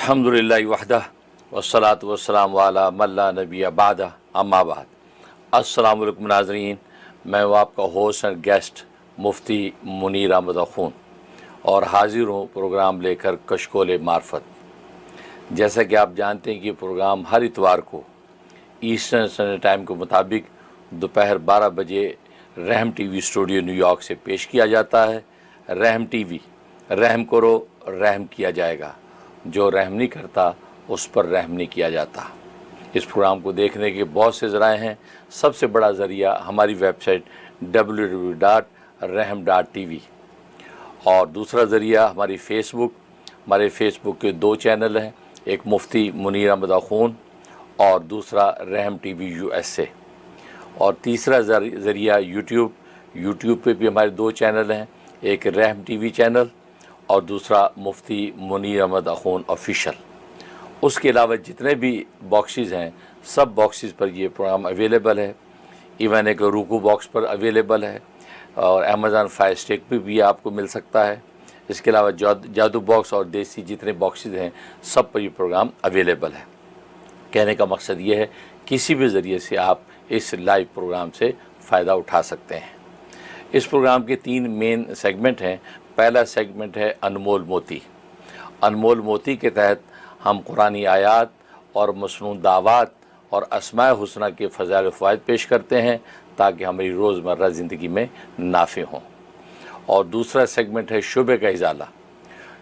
अल्हम्दुलिल्लाहि वहदह वस्सलातु वस्सलामु अला मन ला नबिय्य बअदह अम्मा बाद। अस्सलामु अलैकुम नाज़रीन, मैं हूँ आपका होस्ट एंड गेस्ट मुफ्ती मुनीर अहमद अख़ून और हाज़िर हूँ प्रोग्राम लेकर कशकोल मार्फत। जैसा कि आप जानते हैं कि प्रोग्राम हर इतवार को ईस्टर्न स्टैंडर्ड टाइम के मुताबिक दोपहर 12 बजे रहम टीवी स्टूडियो न्यूयॉर्क से पेश किया जाता है। रहम टीवी, रहम करो रहम किया जाएगा, जो रहम नहीं करता उस पर रहम नहीं किया जाता। इस प्रोग्राम को देखने के बहुत से ज़राए हैं। सबसे बड़ा ज़रिया हमारी वेबसाइट www.rahm.tv और दूसरा ज़रिया हमारी फेसबुक। हमारे फेसबुक के 2 चैनल हैं, एक मुफ्ती मुनीर अहमद अख़ून और दूसरा रहम टीवी USA। और तीसरा ज़रिया यूट्यूब पे भी हमारे 2 चैनल हैं, एक रहम टीवी चैनल और दूसरा मुफ्ती मुनीर अहमद अख़ून ऑफिशियल। उसके अलावा जितने भी बॉक्सेस हैं सब बॉक्सेस पर ये प्रोग्राम अवेलेबल है। इवन एक रूकू बॉक्स पर अवेलेबल है और अमेज़ॉन फायर स्टिक पे भी आपको मिल सकता है। इसके अलावा जादू बॉक्स और देसी जितने बॉक्सेस हैं सब पर ये प्रोग्राम अवेलेबल है। कहने का मकसद ये है किसी भी ज़रिए से आप इस लाइव प्रोग्राम से फ़ायदा उठा सकते हैं। इस प्रोग्राम के 3 मेन सेगमेंट हैं। पहला सेगमेंट है अनमोल मोती। अनमोल मोती के तहत हम कुरानी आयात और मसनून दावात और अस्माए हुस्ना के फ़ज़ाइल फ़वाइद पेश करते हैं ताकि हमारी रोज़मर्रा ज़िंदगी में नाफ़े हों। और दूसरा सेगमेंट है शुबे का इज़ाला।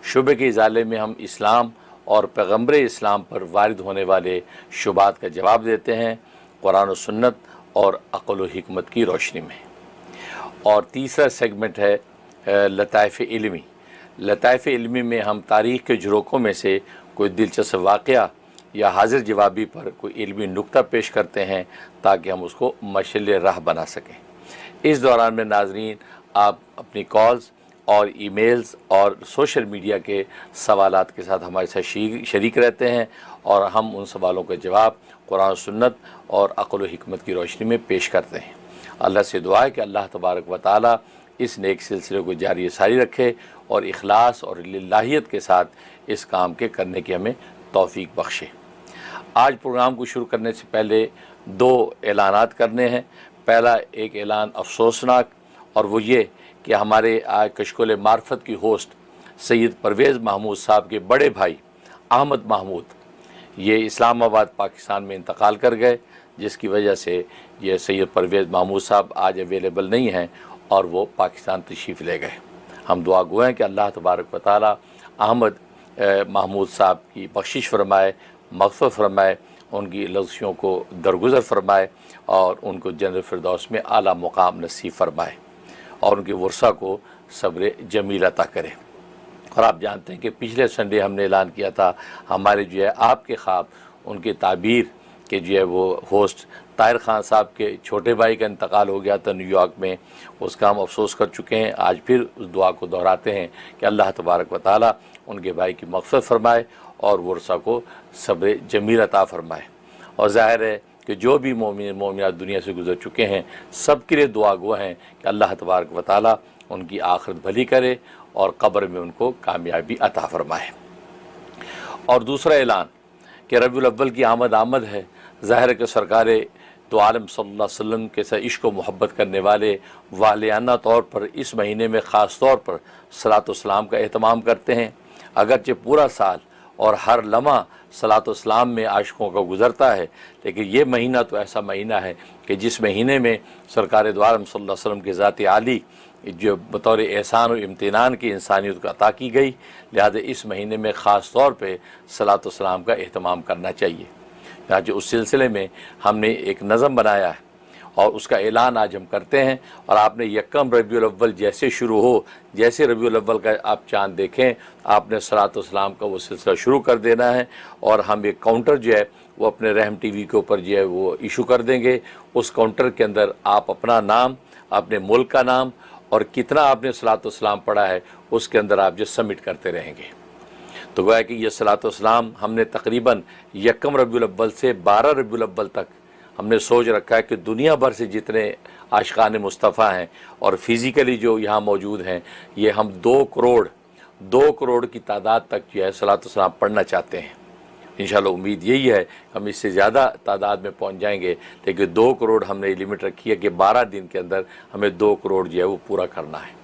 शुबे के इज़ाले में हम इस्लाम और पैगम्बर इस्लाम पर वारिद होने वाले शुबात का जवाब देते हैं कुरान और सुन्नत और अक़ल व हिकमत की रोशनी में। और तीसरा सेगमेंट है लताइफ़ इल्मी। लताइफ़ इल्मी में हम तारीख़ के झरोकों में से कोई दिलचस्प वाक़या या हाजिर जवाबी पर कोई इल्मी नुक्ता पेश करते हैं ताकि हम उसको मशल राह बना सकें। इस दौरान में नाज़रीन आप अपनी कॉल्स और ईमेल्स और सोशल मीडिया के सवालात के साथ हमारे साथ शरीक रहते हैं और हम उन सवालों के जवाब कुरान सुन्नत और अक़ल व हिकमत की रोशनी में पेश करते हैं। अल्लाह से दुआ है कि अल्लाह तबारक व तआला इस नेक सिलसिले को जारी सारी रखे और इखलास और लिल्लाहियत के साथ इस काम के करने की हमें तौफीक बख्शे। आज प्रोग्राम को शुरू करने से पहले 2 ऐलानात करने हैं। पहला एक ऐलान अफसोसनाक, और वो ये कि हमारे आज कशकोल मार्फत की होस्ट सैयद परवेज़ महमूद साहब के बड़े भाई अहमद महमूद ये इस्लामाबाद पाकिस्तान में इंतकाल कर गए, जिसकी वजह से ये सैयद परवेज़ महमूद साहब आज अवेलेबल नहीं हैं और वो पाकिस्तान तशरीफ़ ले गए। हम दुआ गो हैं कि अल्लाह तबारक व तआला अहमद महमूद साहब की बख्शिश फरमाए, मग़फ़िरत फरमाए, उनकी लग़्ज़ियों को दरगुज़र फरमाए और उनको जन्नत फ़िरदौस में आला मुक़ाम नसीब फरमाए और उनके वर्सा को सब्र जमील अता करे। और आप जानते हैं कि पिछले संडे हमने ऐलान किया था हमारे जो है आपके ख्वाब उनके ताबीर के जो है वो होस्ट ताहिर ख़ान साहब के छोटे भाई का इंतकाल हो गया था न्यूयॉर्क में। उसका हम अफसोस कर चुके हैं। आज फिर उस दुआ को दोहराते हैं कि अल्लाह तबारक व तआला उनके भाई की मग़फ़िरत फरमाए और वर्सा को सब्र जमील अता फरमाए। और ज़ाहिर है कि जो भी मोमिनात दुनिया से गुज़र चुके हैं सब के लिए दुआ गो हैं कि अल्लाह तबारक व तआला उनकी आखिरत भली करे और कब्र में उनको कामयाबी अता फरमाए। और दूसरा ऐलान कि रबीउल अव्वल की आमद है। ज़ाहिर है कि सरकार दो आलम सल्लल्लाहु अलैहि वसल्लम के साथ इश्क व मोहब्बत करने वाले वालियाना तौर पर इस महीने में ख़ास तौर पर सलातो सलाम का एहतमाम करते हैं। अगरचे पूरा साल और हर लम्हा सलातो सलाम में आशिकों का गुज़रता है, लेकिन ये महीना तो ऐसा महीना है कि जिस महीने में सरकार दो आलम सल्लल्लाहु अलैहि वसल्लम के ज़ात आली जो बतौर एहसान और इम्तिनान की इंसानियत को अता की गई, लिहाजा इस महीने में ख़ास तौर पर सलातो सलाम का एहतमाम करना चाहिए। आज उस सिलसिले में हमने एक नज़म बनाया है और उसका ऐलान आज हम करते हैं। और आपने यकम रबीउल अव्वल जैसे शुरू हो, जैसे रबीउल अव्वल का आप चाँद देखें, आपने सलातो सलाम का वो सिलसिला शुरू कर देना है। और हम एक काउंटर जो है वो अपने रहम टीवी के ऊपर जो है वो इशू कर देंगे। उस काउंटर के अंदर आप अपना नाम, अपने मुल्क का नाम और कितना आपने सलातो सलाम पढ़ा है उसके अंदर आप जो सबमिट करते रहेंगे। तो गोया कि ये सलातो सलाम हमने तकरीबन यकम रबीउल अव्वल से 12 रबीउल अव्वल तक हमने सोच रखा है कि दुनिया भर से जितने आशिकान मुस्तफ़ा हैं और फ़िज़िकली जो यहाँ मौजूद हैं, ये हम 2 करोड़ 2 करोड़ की तादाद तक जो है सलातो सलाम पढ़ना चाहते हैं। इंशाअल्लाह उम्मीद यही है हम इससे ज़्यादा तादाद में पहुंच जाएंगे, लेकिन 2 करोड़ हमने लिमिट रखी है कि 12 दिन के अंदर हमें 2 करोड़ जो है वो पूरा करना है।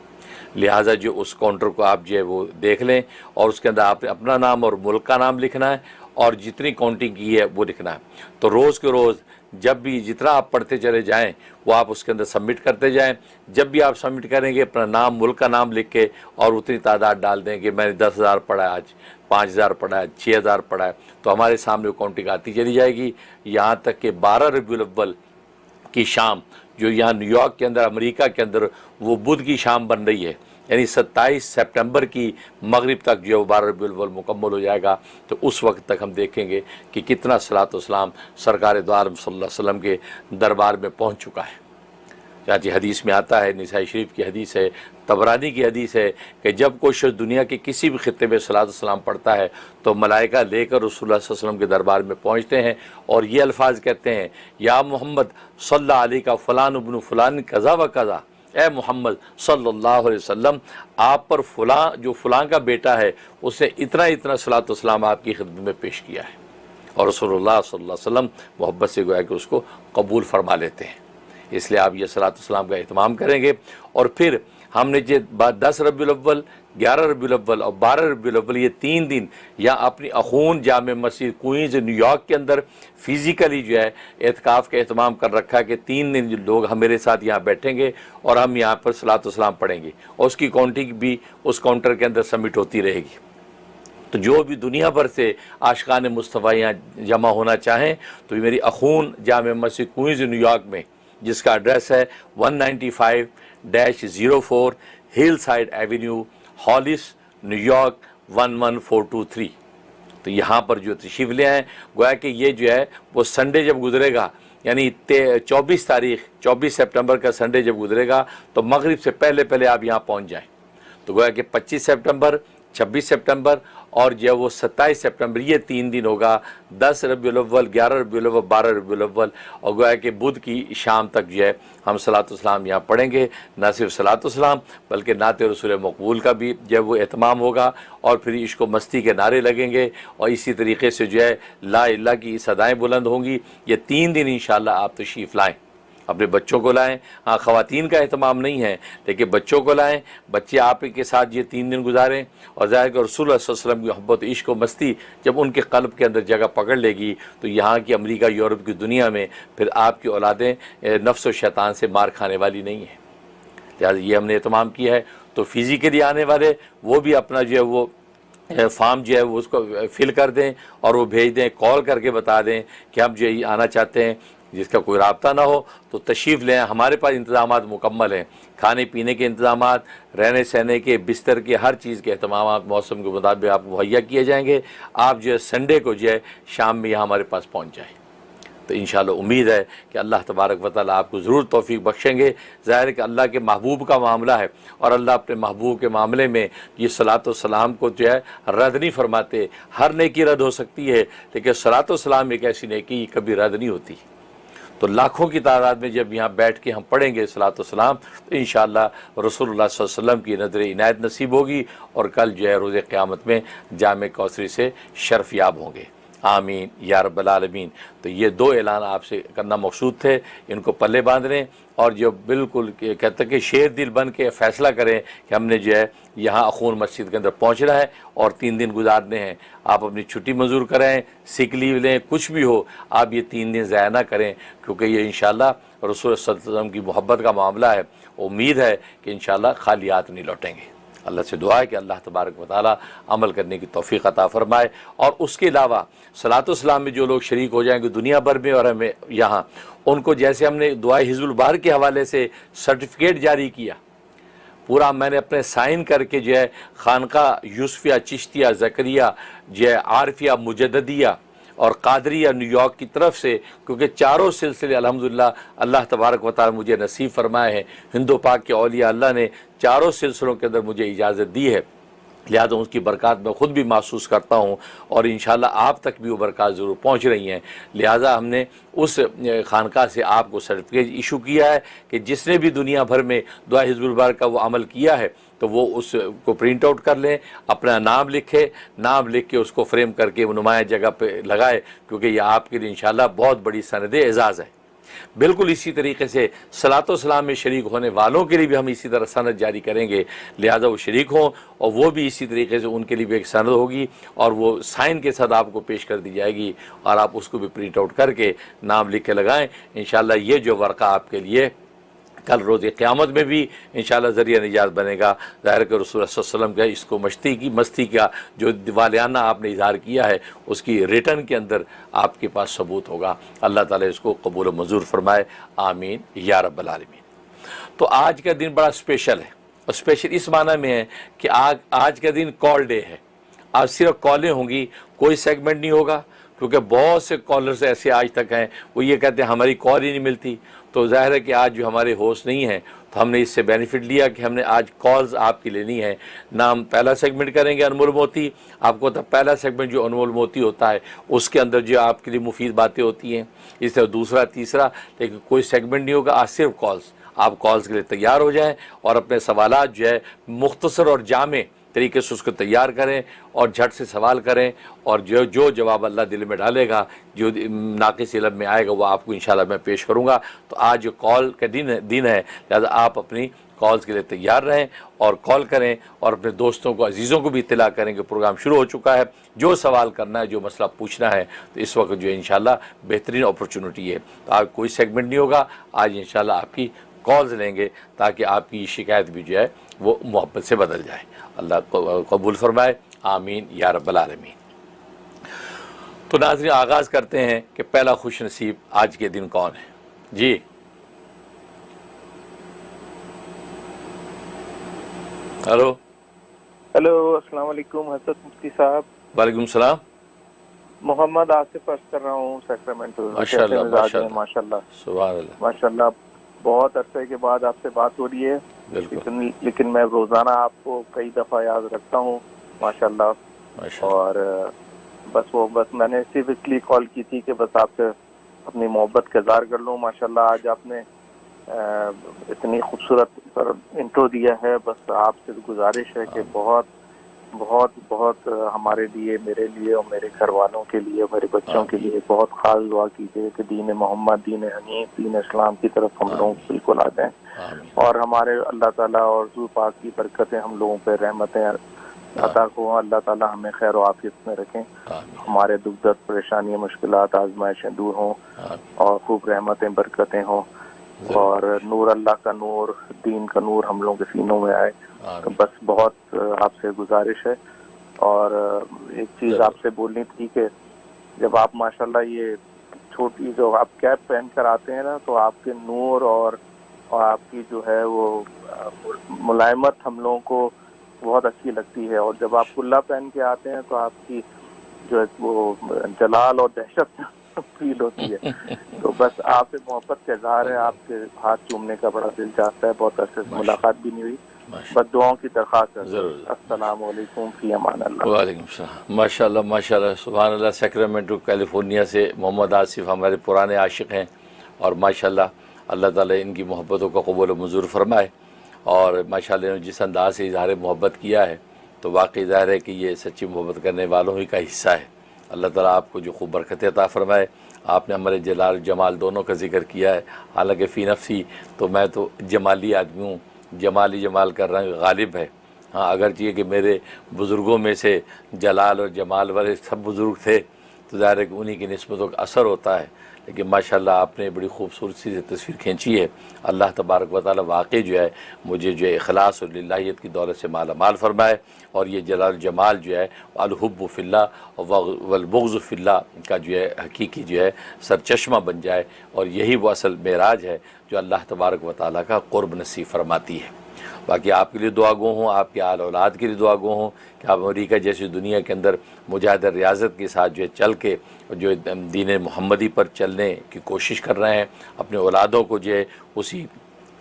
लिहाजा जो उस काउंटर को आप जो है वो देख लें और उसके अंदर आपने अपना नाम और मुल्क का नाम लिखना है और जितनी काउंटिंग की है वो लिखना है। तो रोज़ के रोज़ जब भी जितना आप पढ़ते चले जाएं वो आप उसके अंदर सबमिट करते जाएं। जब भी आप सबमिट करेंगे अपना नाम, मुल्क का नाम लिख के और उतनी तादाद डाल दें कि मैंने 10,000 पढ़ा है, आज 5,000 पढ़ा है, 6,000 पढ़ा है, तो हमारे सामने वो काउंटिंग आती चली जाएगी। यहाँ तक कि 12 रबीउल अव्वल की शाम जो यहाँ न्यूयॉर्क के अंदर, अमेरिका के अंदर वो बुध की शाम बन रही है, यानी 27 सितंबर की मगरिब तक जो है 12 रबीउल अव्वल मुकम्मल हो जाएगा। तो उस वक्त तक हम देखेंगे कि कितना सलातो सलाम सरकार दो आलम सल्लल्लाहु अलैहि वसल्लम के दरबार में पहुँच चुका है। चाची हदीस में आता है, निसाई शरीफ की हदीस है, तबरानी की हदीस है कि जब कोई शख्स दुनिया के किसी भी खित्ते में सलातो सलाम पढ़ता है तो मलाइका लेकर रसूलुल्लाह सल्लल्लाहु अलैहि वसल्लम के दरबार में पहुँचते हैं और ये अल्फाज कहते हैं, या मोहम्मद सल्लल्लाहु अलैहि का फ़लान इब्न फ़लान कज़ा व कज़ा, ए मोहम्मद सल्लल्लाहु अलैहि वसल्लम आप पर फ़लाँ जो फ़लाँ का बेटा है उसने इतना इतना सलातो सलाम आपकी खिदमत में पेश किया है। और रसूलुल्लाह सल्लल्लाहु अलैहि वसल्लम मोहब्बत से गोया कि उसको कबूल फरमा लेते हैं। इसलिए आप ये सलातो सलाम का एहतमाम करेंगे। और फिर हमने जो 10 रबीउल अव्वल, 11 रबीउल अव्वल और 12 रबीउल अव्वल ये 3 दिन या अपनी अखून जामे मस्जिद क्वींस न्यूयॉर्क के अंदर फ़िज़िकली जो है एतकाफ़ का एहतमाम कर रखा है कि 3 दिन लोग हम मेरे साथ यहाँ बैठेंगे और हम यहाँ पर सलातो सलाम पढ़ेंगे और उसकी काउंटिंग भी उस काउंटर के अंदर सबमिट होती रहेगी। तो जो भी दुनिया भर से आशिकान मुस्तफ़ा यहाँ जमा होना चाहें तो मेरी अखून जामे मस्जिद क्वींस न्यूयॉर्क में, जिसका एड्रेस है 195-04 hill side Avenue, Hollies, New York 11423। तो यहाँ पर जो तशरीफ़ ले आएँ, गोया कि ये जो है वो संडे जब गुजरेगा, यानी 24 सितंबर का संडे जब गुजरेगा तो मगरिब से पहले पहले आप यहाँ पहुँच जाएँ। तो गोया कि 25 सितंबर, 26 सितंबर और जो वो 27 सितंबर, ये 3 दिन होगा, 10 रबीउल अव्वल, 11 रबीउल अव्वल, 12 रबीउल अव्वल, और गोया कि बुध की शाम तक जो है हम सलातो सलाम यहाँ पढ़ेंगे। न सिर्फ सलातो सलाम बल्कि नाते रसूल मकबूल का भी जो है वो एहतमाम होगा और फिर इश्क मस्ती के नारे लगेंगे और इसी तरीके से जो है ला इलाहा की सदाएँ बुलंद होंगी। ये 3 दिन इंशाअल्लाह आप तशरीफ़ लाएँ, अपने बच्चों को लाएं। हाँ, ख़वातीन का एहतमाम नहीं है लेकिन बच्चों को लाएं, बच्चे आप के साथ ये 3 दिन गुजारें और ज़ाहिर कि रसूलुल्लाह सल्लल्लाहु अलैहि वसल्लम की मोहब्बत, इश्क और मस्ती जब उनके क़ल्ब के अंदर जगह पकड़ लेगी तो यहाँ की अमेरिका, यूरोप की दुनिया में फिर आपकी औलादें नफ्स और शैतान से मार खाने वाली नहीं है। लिहाजा ये हमने एहतमाम किया है। तो फिज़िकली आने वाले वो भी अपना जो है वो फॉर्म जो है वो उसको फिल कर दें और वो भेज दें, कॉल करके बता दें कि हम जो है आना चाहते हैं। जिसका कोई राब्ता ना हो तो तशरीफ़ लें, हमारे पास इंतज़ामात मुकम्मल हैं, खाने पीने के इंतज़ामात, रहने सहने के, बिस्तर के, हर चीज़ के अहतमामात मौसम के मुताबिक आपको मुहैया किए जाएंगे। आप जो है संडे को जो है शाम में यहाँ हमारे पास पहुँच जाएँ। तो इंशाअल्लाह उम्मीद है कि अल्लाह तबारक व तआला आपको ज़रूर तौफ़ीक बख्शेंगे। ज़ाहिर है कि अल्लाह के महबूब का मामला है और अल्लाह अपने महबूब के मामले में ये सलातो सलाम को जो है रद्द नहीं फरमाते। हर नेकी रद्द हो सकती है लेकिन सलातो सलाम एक ऐसी नेकी कभी रद्द नहीं होती। तो लाखों की तादाद में जब यहाँ बैठ के हम पढ़ेंगे सलातो सलाम तो इंशाअल्लाह रसूलुल्लाह सल्लल्लाहु अलैहि वसल्लम की नज़र इनायत नसीब होगी और कल जो है रोज़े क़यामत में जामे कौसरी से शर्फ याब होंगे। आमीन या रब्बल आलमीन। तो ये 2 ऐलान आपसे करना मकसूद थे, इनको पल्ले बांध लें और जो बिल्कुल कहते हैं कि शेर दिल बन के फ़ैसला करें कि हमने जो है यहाँ अखून मस्जिद के अंदर पहुँचना है और 3 दिन गुजारने हैं। आप अपनी छुट्टी मंजूर करें, सिक लीव लें, कुछ भी हो, आप ये 3 दिन ज़ाया ना करें क्योंकि ये इंशाअल्लाह रसूल सल्लल्लाहु अलैहि वसल्लम की मोहब्बत का मामला है। उम्मीद है कि इंशाअल्लाह खाली हाथ नहीं लौटेंगे। अल्लाह से दुआ है कि अल्लाह तबारक व तआला अमल करने की तौफ़ीक़ अता फ़रमाए। और उसके अलावा सलातो सलाम में जो लोग शरीक हो जाएंगे दुनिया भर में और हमें यहाँ, उनको जैसे हमने दुआए हिज़्बुल बाहर के हवाले से सर्टिफिकेट जारी किया, पूरा मैंने अपने साइन करके जो है खानका यूसुफिया, चिश्तिया, ज़करिया, जो है आरफिया, मुजद्दिदिया और कादरिया न्यूयॉर्क की तरफ से, क्योंकि चारों सिलसिले अल्हम्दुलिल्लाह अल्लाह तबारक व तआला मुझे नसीब फरमाए हैं। हिंदो पाक के औलिया अल्लाह ने चारों सिलसिलों के अंदर मुझे इजाज़त दी है लिहाजा उसकी बरक़ात मैं ख़ुद भी महसूस करता हूँ और इंशाअल्लाह आप तक भी वो बरक़ात ज़रूर पहुँच रही हैं। लिहाजा हमने उस खानका से आपको सर्टिफिकेट इशू किया है कि जिसने भी दुनिया भर में दुआ हिज़्बुल मुबारक का वो अमल किया है तो वो उसको प्रिंट आउट कर लें, अपना नाम लिखे, नाम लिख के उसको फ्रेम करके वो नुमाया जगह पे लगाए, क्योंकि ये आपके लिए इंशाअल्लाह बहुत बड़ी सनद एज़ाज़ है। बिल्कुल इसी तरीके से सलातो सलाम में शरीक होने वालों के लिए भी हम इसी तरह सनद जारी करेंगे। लिहाजा वो शरीक हों और वो भी इसी तरीके से उनके लिए भी एक सनद होगी और वो साइन के साथ आपको पेश कर दी जाएगी और आप उसको भी प्रिंट आउट करके नाम लिख के लगाएँ। इंशाअल्लाह ये जो वर्क़ा आपके लिए कल रोज़ क़यामत में भी इंशाअल्लाह ज़रिया निजात बनेगा। ज़ाहिर के रसूल सल्लल्लाहु अलैहि वसल्लम का इसको मस्ती का जो दिवालियाना आपने इज़हार किया है उसकी रिटर्न के अंदर आपके पास सबूत होगा। अल्लाह ताला इसको कबूल व मंजूर फरमाए, आमीन या रब्बल आलमीन। तो आज का दिन बड़ा स्पेशल है और स्पेशल इस माना में है कि आज का दिन कॉल डे है। आज सिर्फ कॉलें होंगी, कोई सेगमेंट नहीं होगा, क्योंकि बहुत से कॉलर्स ऐसे आज तक हैं वो ये कहते हैं हमारी कॉल ही नहीं मिलती। तो ज़ाहिर है कि आज जो हमारे होस्ट नहीं हैं तो हमने इससे बेनिफिट लिया कि हमने आज कॉल्स आपकी लेनी है। नाम पहला सेगमेंट करेंगे अनमोल मोती। आपको तो पहला सेगमेंट जो अनमोल मोती होता है उसके अंदर जो आपके लिए मुफीद बातें होती हैं, इस तरह दूसरा तीसरा, लेकिन कोई सेगमेंट नहीं होगा, आज सिर्फ कॉल्स। आप कॉल्स के लिए तैयार हो जाएँ और अपने सवालात जो है मुख्तसर और जामे तरीके से उसको तैयार करें और झट से सवाल करें और जो जवाब अल्लाह दिल में डालेगा, जो नाक़िस इल्म में आएगा वो आपको इंशाअल्लाह मैं पेश करूँगा। तो आज जो कॉल का दिन है, लिहाजा आप अपनी कॉल्स के लिए तैयार रहें और कॉल करें और अपने दोस्तों को, अजीज़ों को भी इत्तला करें कि प्रोग्राम शुरू हो चुका है। जो सवाल करना है, जो मसला पूछना है, तो इस वक्त जो है इंशाअल्लाह बेहतरीन अपॉर्चुनिटी है। तो आज कोई सेगमेंट नहीं होगा, आज इंशाअल्लाह आपकी कॉल्स लेंगे ताकि आपकी शिकायत भी जो है वो मोहब्बत से बदल जाए। अल्लाह कबूल फरमाए, आमीन या रब्बल आलमीन। तो नाज़रीन, आगाज़ करते हैं कि पहला खुश नसीब आज के दिन कौन है। जी हेलो अस्सलाम वालेकुम हज़रत मुफ्ती साहब। वालेकुम सलाम। मोहम्मद आसिफ अर्ज कर रहा हूँ सैक्रामेंटो। माशाअल्लाह माशाअल्लाह सुभान अल्लाह माशाअल्लाह। बहुत अरसे के बाद आपसे बात हो रही है, लेकिन मैं रोज़ाना आपको कई दफ़ा याद रखता हूँ माशाअल्लाह। और बस मैंने सिर्फ इसलिए कॉल की थी कि बस आपसे अपनी मोहब्बत का इज़हार कर लूँ। माशाअल्लाह आज आपने इतनी खूबसूरत इंट्रो दिया है। बस आपसे गुजारिश है कि बहुत बहुत बहुत हमारे लिए, मेरे लिए और मेरे घर वालों के लिए, मेरे बच्चों के लिए बहुत खास दुआ कीजिए कि दीन मोहम्मद, दीन हनीफ, दीन इस्लाम की तरफ हम लोग बिल्कुल आ जाएं और हमारे अल्लाह ताला और हुज़ूर पाक की बरकतें हम लोगों पर, रहमतें अता को अल्लाह ताला हमें खैर और आफियत में रखें। हमारे दुख दर्द, परेशानियाँ, मुश्किलात, आजमाइशें दूर हों और खूब रहमतें, बरकतें हों और नूर, अल्लाह का नूर, दीन का नूर हम लोगों के सीनों में आए। तो बस बहुत आपसे गुजारिश है। और एक चीज़ आपसे बोलनी थी कि जब आप माशाल्लाह ये छोटी जो आप कैप पहन कर आते हैं ना, तो आपके नूर और आपकी जो है वो मुलायमत हम लोगों को बहुत अच्छी लगती है। और जब आप कुल्ला पहन के आते हैं तो आपकी जो है वो जलाल और दहशत फील होती है। तो बस आपसे मोहब्बत का इज़हार है, आपके हाथ चूमने का बड़ा दिल चाहता है। बहुत अरसे से मुलाकात भी नहीं हुई, बस दुआओं की दरख्वास्त है। अस्सलाम वालेकुम, फी अमान अल्लाह। वालेकुम सलाम। माशाअल्लाह माशाअल्लाह सुभान अल्लाह। सैक्रामेंटो कैलिफोर्निया से मोहम्मद आसिफ हमारे पुराने आशिक हैं और माशाअल्लाह अल्लाह ताला इनकी मोहब्बतों को कबूल व मंजूर फरमाए। और माशाअल्लाह इन्होंने जिस अंदाज़ से इज़हार मोहब्बत किया है तो वाकई ज़ाहिर है कि ये सच्ची मोहब्बत करने वालों ही का हिस्सा है। अल्लाह ताला आपको जो खूब बरकत अता फरमाए। आपने हमारे जलाल जमाल दोनों का जिक्र किया है, हालांकि फ़ी नफ़सी तो मैं तो जमाली आदमी हूँ, जमाल का रंग गालिब है। हाँ, अगरचे कि मेरे बुज़ुर्गों में से जलाल और जमाल वाले सब बुज़ुर्ग थे तो ज़ाहिर है कि उन्हीं की निस्बतों का असर होता है। लेकिन माशाअल्लाह आपने बड़ी खूबसूरती से तस्वीर खींची है। अल्लाह तबारक व तआला वाकई जो है मुझे जो है इखलास और लिल्लाहियत की दौलत से माला माल फरमाए और ये जलाल जमाल जो है अल-हुब्बु फिल्लाह वल बुग़्ज़ु फिल्लाह का जो है हकीकी जो है सरचश्मा बन जाए। और यही वो असल मेराज है जो अल्लाह तबारक व तआला का क़ुर्ब नसीब फरमाती है। बाकी आपके लिए दुआ गो हों, आपके आल औलाद के लिए दुआ गो हों कि आप अमेरिका जैसी दुनिया के अंदर मुजाहिद रियाज़त के साथ जो है चल के जो दीन मोहम्मदी पर चलने की कोशिश कर रहे हैं, अपने औलादों को जो है उसी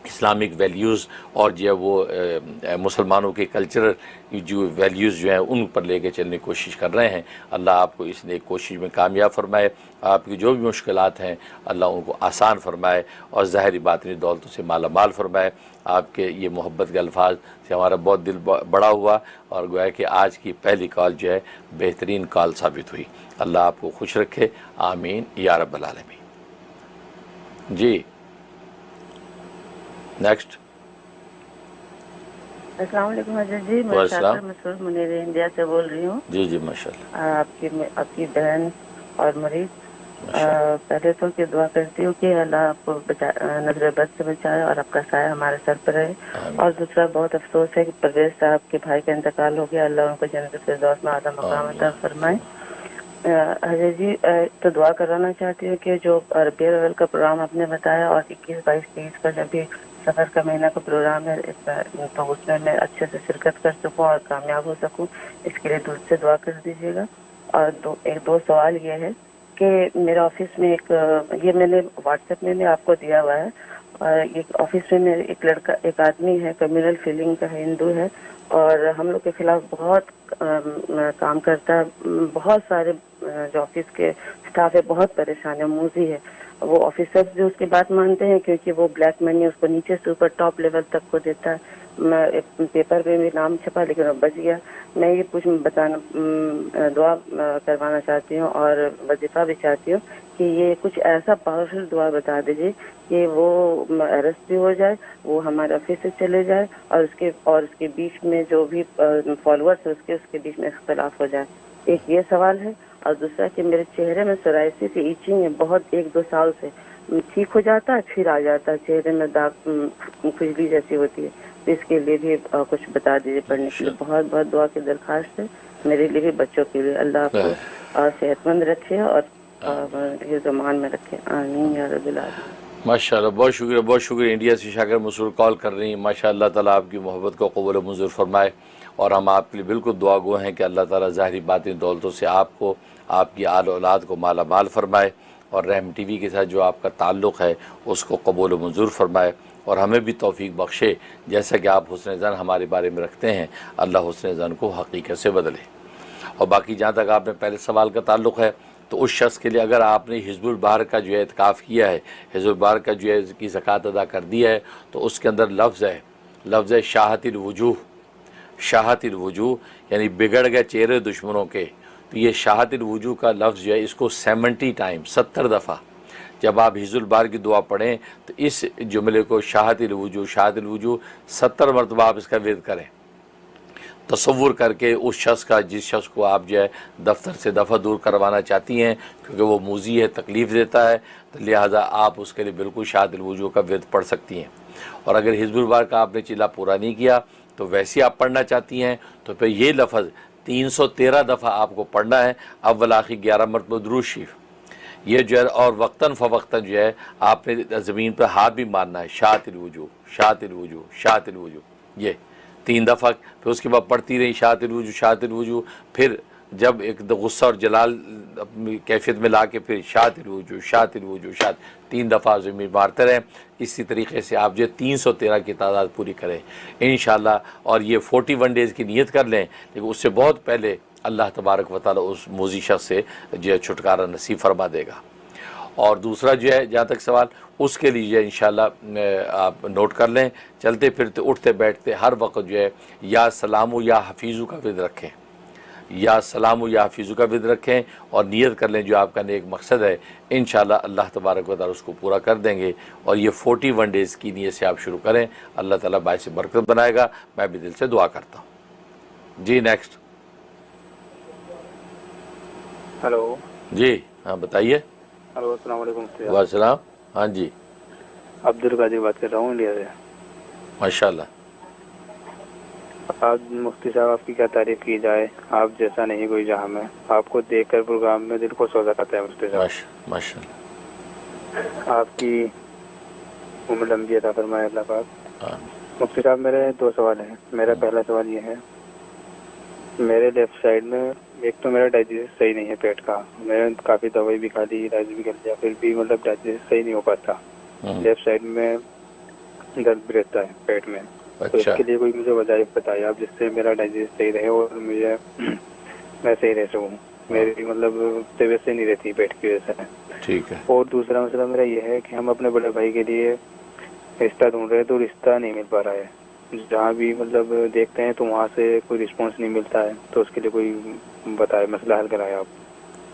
इस्लामिक वैल्यूज़ और जो है वो मुसलमानों के कल्चरल जो वैल्यूज़ जो हैं उन पर लेके चलने की कोशिश कर रहे हैं। अल्लाह आपको इस नेक कोशिश में कामयाब फरमाए, आपकी जो भी मुश्किलात हैं अल्लाह उनको आसान फरमाए और ज़ाहिरी बातिनी दौलतों से माला माल फरमाए। आपके ये मोहब्बत के अल्फाज से हमारा बहुत दिल बड़ा हुआ और गोया कि आज की पहली कॉल जो है बेहतरीन कॉल साबित हुई। अल्लाह आपको खुश रखे, आमीन या रब्बल आलमीन। जी नेक्स्ट। अस्सलाम वालेकुम हज़रत जी, मैं शाकिर मसूद मुनीर इंडिया से बोल रही हूँ। जी जी माशाल्लाह। आपकी बहन और मरीज पहले तो की दुआ करती हूँ कि अल्लाह आपको नजर बद से बचाए और आपका साया हमारे सर पर रहे। और दूसरा बहुत अफसोस है कि परवेज साहब के भाई का इंतकाल हो गया, अल्लाह उनको जन्नत फिरदौस में आला मकाम अता फरमाए। हज़रत जी तो दुआ कराना चाहती हूँ कि जो रबीउल अव्वल का प्रोग्राम आपने बताया और 21, 22, 23 का जब भी सफ़र का महीना का प्रोग्राम है तो उसमें मैं अच्छे से शिरकत कर सकूँ और कामयाब हो सकूँ, इसके लिए दूर से दुआ कर दीजिएगा। और दो सवाल ये है कि मेरे ऑफिस में ये मैंने व्हाट्सएप में आपको दिया हुआ है, एक ऑफिस में मेरे एक आदमी है, कम्युनल फीलिंग का हिंदू है और हम लोग के खिलाफ बहुत काम करता है। बहुत सारे जो ऑफिस के स्टाफ है बहुत परेशान है, मूजी है। वो ऑफिसर्स जो उसकी बात मानते हैं क्योंकि वो ब्लैक मनी उसको नीचे से ऊपर टॉप लेवल तक को देता है। पेपर पे भी नाम छपा लेकिन वो बच गया। मैं ये दुआ करवाना चाहती हूँ और वजीफा भी चाहती हूँ कि ये कुछ ऐसा पावरफुल दुआ बता दीजिए कि वो अरेस्ट भी हो जाए, वो हमारे ऑफिस से चले जाए और उसके बीच में जो भी फॉलोअर्स है उसके बीच में इख्तलाफ हो जाए। एक ये सवाल है। और दूसरा कि मेरे चेहरे में सोराइसिस की इचिंग है बहुत, 1-2 साल से ठीक हो जाता है फिर आ जाता है, चेहरे में दाग खुजली जैसी होती है। तो इसके लिए भी कुछ बता दीजिए पढ़ने के लिए। बहुत बहुत दुआ की दरखास्त है मेरे लिए भी, बच्चों के लिए। अल्लाह आपको सेहतमंद रखे और ज़मान में रखे, आमीन या रब्बिल आलमीन। माशाल्लाह, बहुत शुक्रिया। इंडिया से शाकिर मसूद कॉल कर रही हैं। माशाल्लाह ताला आपकी मोहब्बत को कबूल व मंजूर फरमाए और हम आपके लिए बिल्कुल दुआ गो हैं कि अल्लाह ताला ज़ाहिरी बातिनी दौलतों से आपको, आपकी आल औलाद को माला माल फरमाए और रहम टीवी के साथ जो आपका ताल्लुक़ है उसको कबूल व मंजूर फरमाए और हमें भी तौफीक बख्शे। जैसा कि आप हुस्न ज़न हमारे बारे में रखते हैं, अल्लाह हुस्न ज़न को हकीकत से बदले। और बाकी जहाँ तक आपने पहले सवाल का ताल्लुक़ है तो उस शख्स के लिए अगर आपने हिज़्बुल बाहर का जो है इत्काफ़ किया है, हिज़्बुल बाहर का जो है की ज़कात अदा कर दिया है, तो उसके अंदर लफ्ज़ है शाहतिल वजूह यानी बिगड़ गए चेहरे दुश्मनों के। तो ये शाहतिल वजूह का लफ्ज़ जो है इसको 70 टाइम 70 दफ़ा जब आप हिज़्बुल बार की दुआ पढ़ें तो इस जुमले को शाहतिल वजूह 70 मरतबा आप इसका विर्द करें, तसव्वुर करके उस शख्स का जिस शख्स को आप जो है दफ्तर से दफ़ा दूर करवाना चाहती हैं क्योंकि वो मूजी है, तकलीफ़ देता है, तो लिहाजा आप उसके लिए बिल्कुल शाहतिल वजूह का विर्द पढ़ सकती हैं। और अगर हिज़्बुल बार का आपने चिल्ला पूरा नहीं किया तो वैसे आप पढ़ना चाहती हैं तो फिर ये लफ्ज़ 313 दफ़ा आपको पढ़ना है, अव्वल आखिर 11 मरतबा दुरूद शरीफ ये जो है, और वक्तन फ़वक्तन जो है आपने ज़मीन पर हाथ भी मारना है, शाहतिल वजूह ये 3 दफ़ा। फिर उसके बाद पढ़ती रही शाहतिल वजूह। फिर जब एक गुस्सा और जलाल अपनी कैफियत में ला के फिर शाहतिल वजूह 3 दफ़ा ज़मीन मारते रहें। इसी तरीके से आप जो 313 की तादाद पूरी करें इंशाअल्लाह। और ये 41 डेज़ की नीयत कर लें, लेकिन उससे बहुत पहले अल्लाह तबारक व तआला उस मोज़ी शख्स से जो है छुटकारा नसीब फरमा देगा। और दूसरा जो है जहाँ तक सवाल उसके लिए इंशाअल्लाह आप नोट कर लें, चलते फिरते उठते बैठते हर वक्त जो है या सलामु या हफीज़ु का विद रखें, या सलामु या हफीज़ु का विद रखें और नियत कर लें जो आपका नेक मकसद है, इंशाअल्लाह अल्लाह तबारक व तआला उसको पूरा कर देंगे। और ये 41 डेज़ की नियत से आप शुरू करें, अल्लाह ताला बाइस बरकत बनाएगा। मैं भी दिल से दुआ करता हूँ। जी नेक्स्ट। हेलो जी हाँ बताइए। हेलो अस्सलाम वालेकुम। वालेकुम। हाँ जी अब्दुल कादिर बात कर रहा हूँ इंडिया से। माशाल्लाह। आप मुफ्ती साहब आपकी क्या तारीफ की जाए, आप जैसा नहीं कोई जहाँ में। आपको देखकर प्रोग्राम में दिल को सौदा करता है मुफ्ती साहब। माशाल्लाह। आपकी उम्र लंबी अता फरमाए अल्लाह पाक। मुफ्ती साहब मेरे 2 सवाल हैं। मेरा पहला सवाल ये है, मेरे लेफ्ट साइड में एक तो मेरा डाइजेस्ट सही नहीं है पेट का। मैंने काफ़ी दवाई भी खा ली, इलाज भी कर लिया, फिर भी मतलब डाइजेस्ट सही नहीं हो पाता। लेफ्ट साइड में दर्द भी रहता है पेट में। अच्छा। तो इसके लिए कोई मुझे वजह बताइए आप, जिससे मेरा डाइजेस्ट सही रहे और मुझे मैं सही रह सकूँ। मेरी मतलब तबीयत से नहीं रहती पेट की वजह से। ठीक है। और दूसरा मसला मेरा ये है कि हम अपने बड़े भाई के लिए रिश्ता ढूंढ रहे हैं, तो रिश्ता नहीं मिल पा रहा है। जहाँ भी मतलब देखते हैं तो वहाँ से कोई रिस्पांस नहीं मिलता है, तो उसके लिए कोई बताए, मसला हल कराए आप।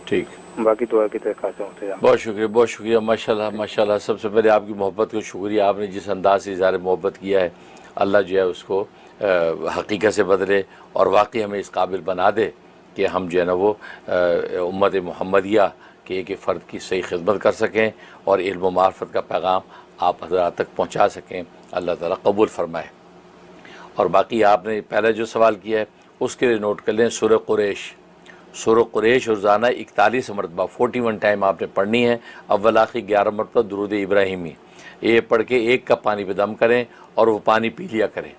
ठीक। बाकी दुआ की तरह खासे होते जाए। बहुत शुक्रिया, बहुत शुक्रिया। माशाल्लाह माशाल्लाह। सबसे पहले आपकी मोहब्बत को शुक्रिया, आपने जिस अंदाज से इज़हार मोहब्बत किया है, अल्लाह जो है उसको हकीकत से बदले और वाकई हमें इस काबिल बना दे कि हम जो है ना वो उम्मत मुहम्मदिया के एक फ़र्द की सही खिदमत कर सकें और इल्म व मार्फत का पैगाम आप हज़रात तक पहुँचा सकें। अल्लाह ताला कबूल फरमाए। और बाकी आपने पहले जो सवाल किया है उसके लिए नोट कर लें, सूरह कुरैश, सूरह कुरैश रोज़ाना 41 मरतबा 41 टाइम आपने पढ़नी है। अव्वल आखिर 11 मरतबा दुरूद इब्राहिमी, ये पढ़ के 1 कप पानी पे दम करें और वो पानी पी लिया करें,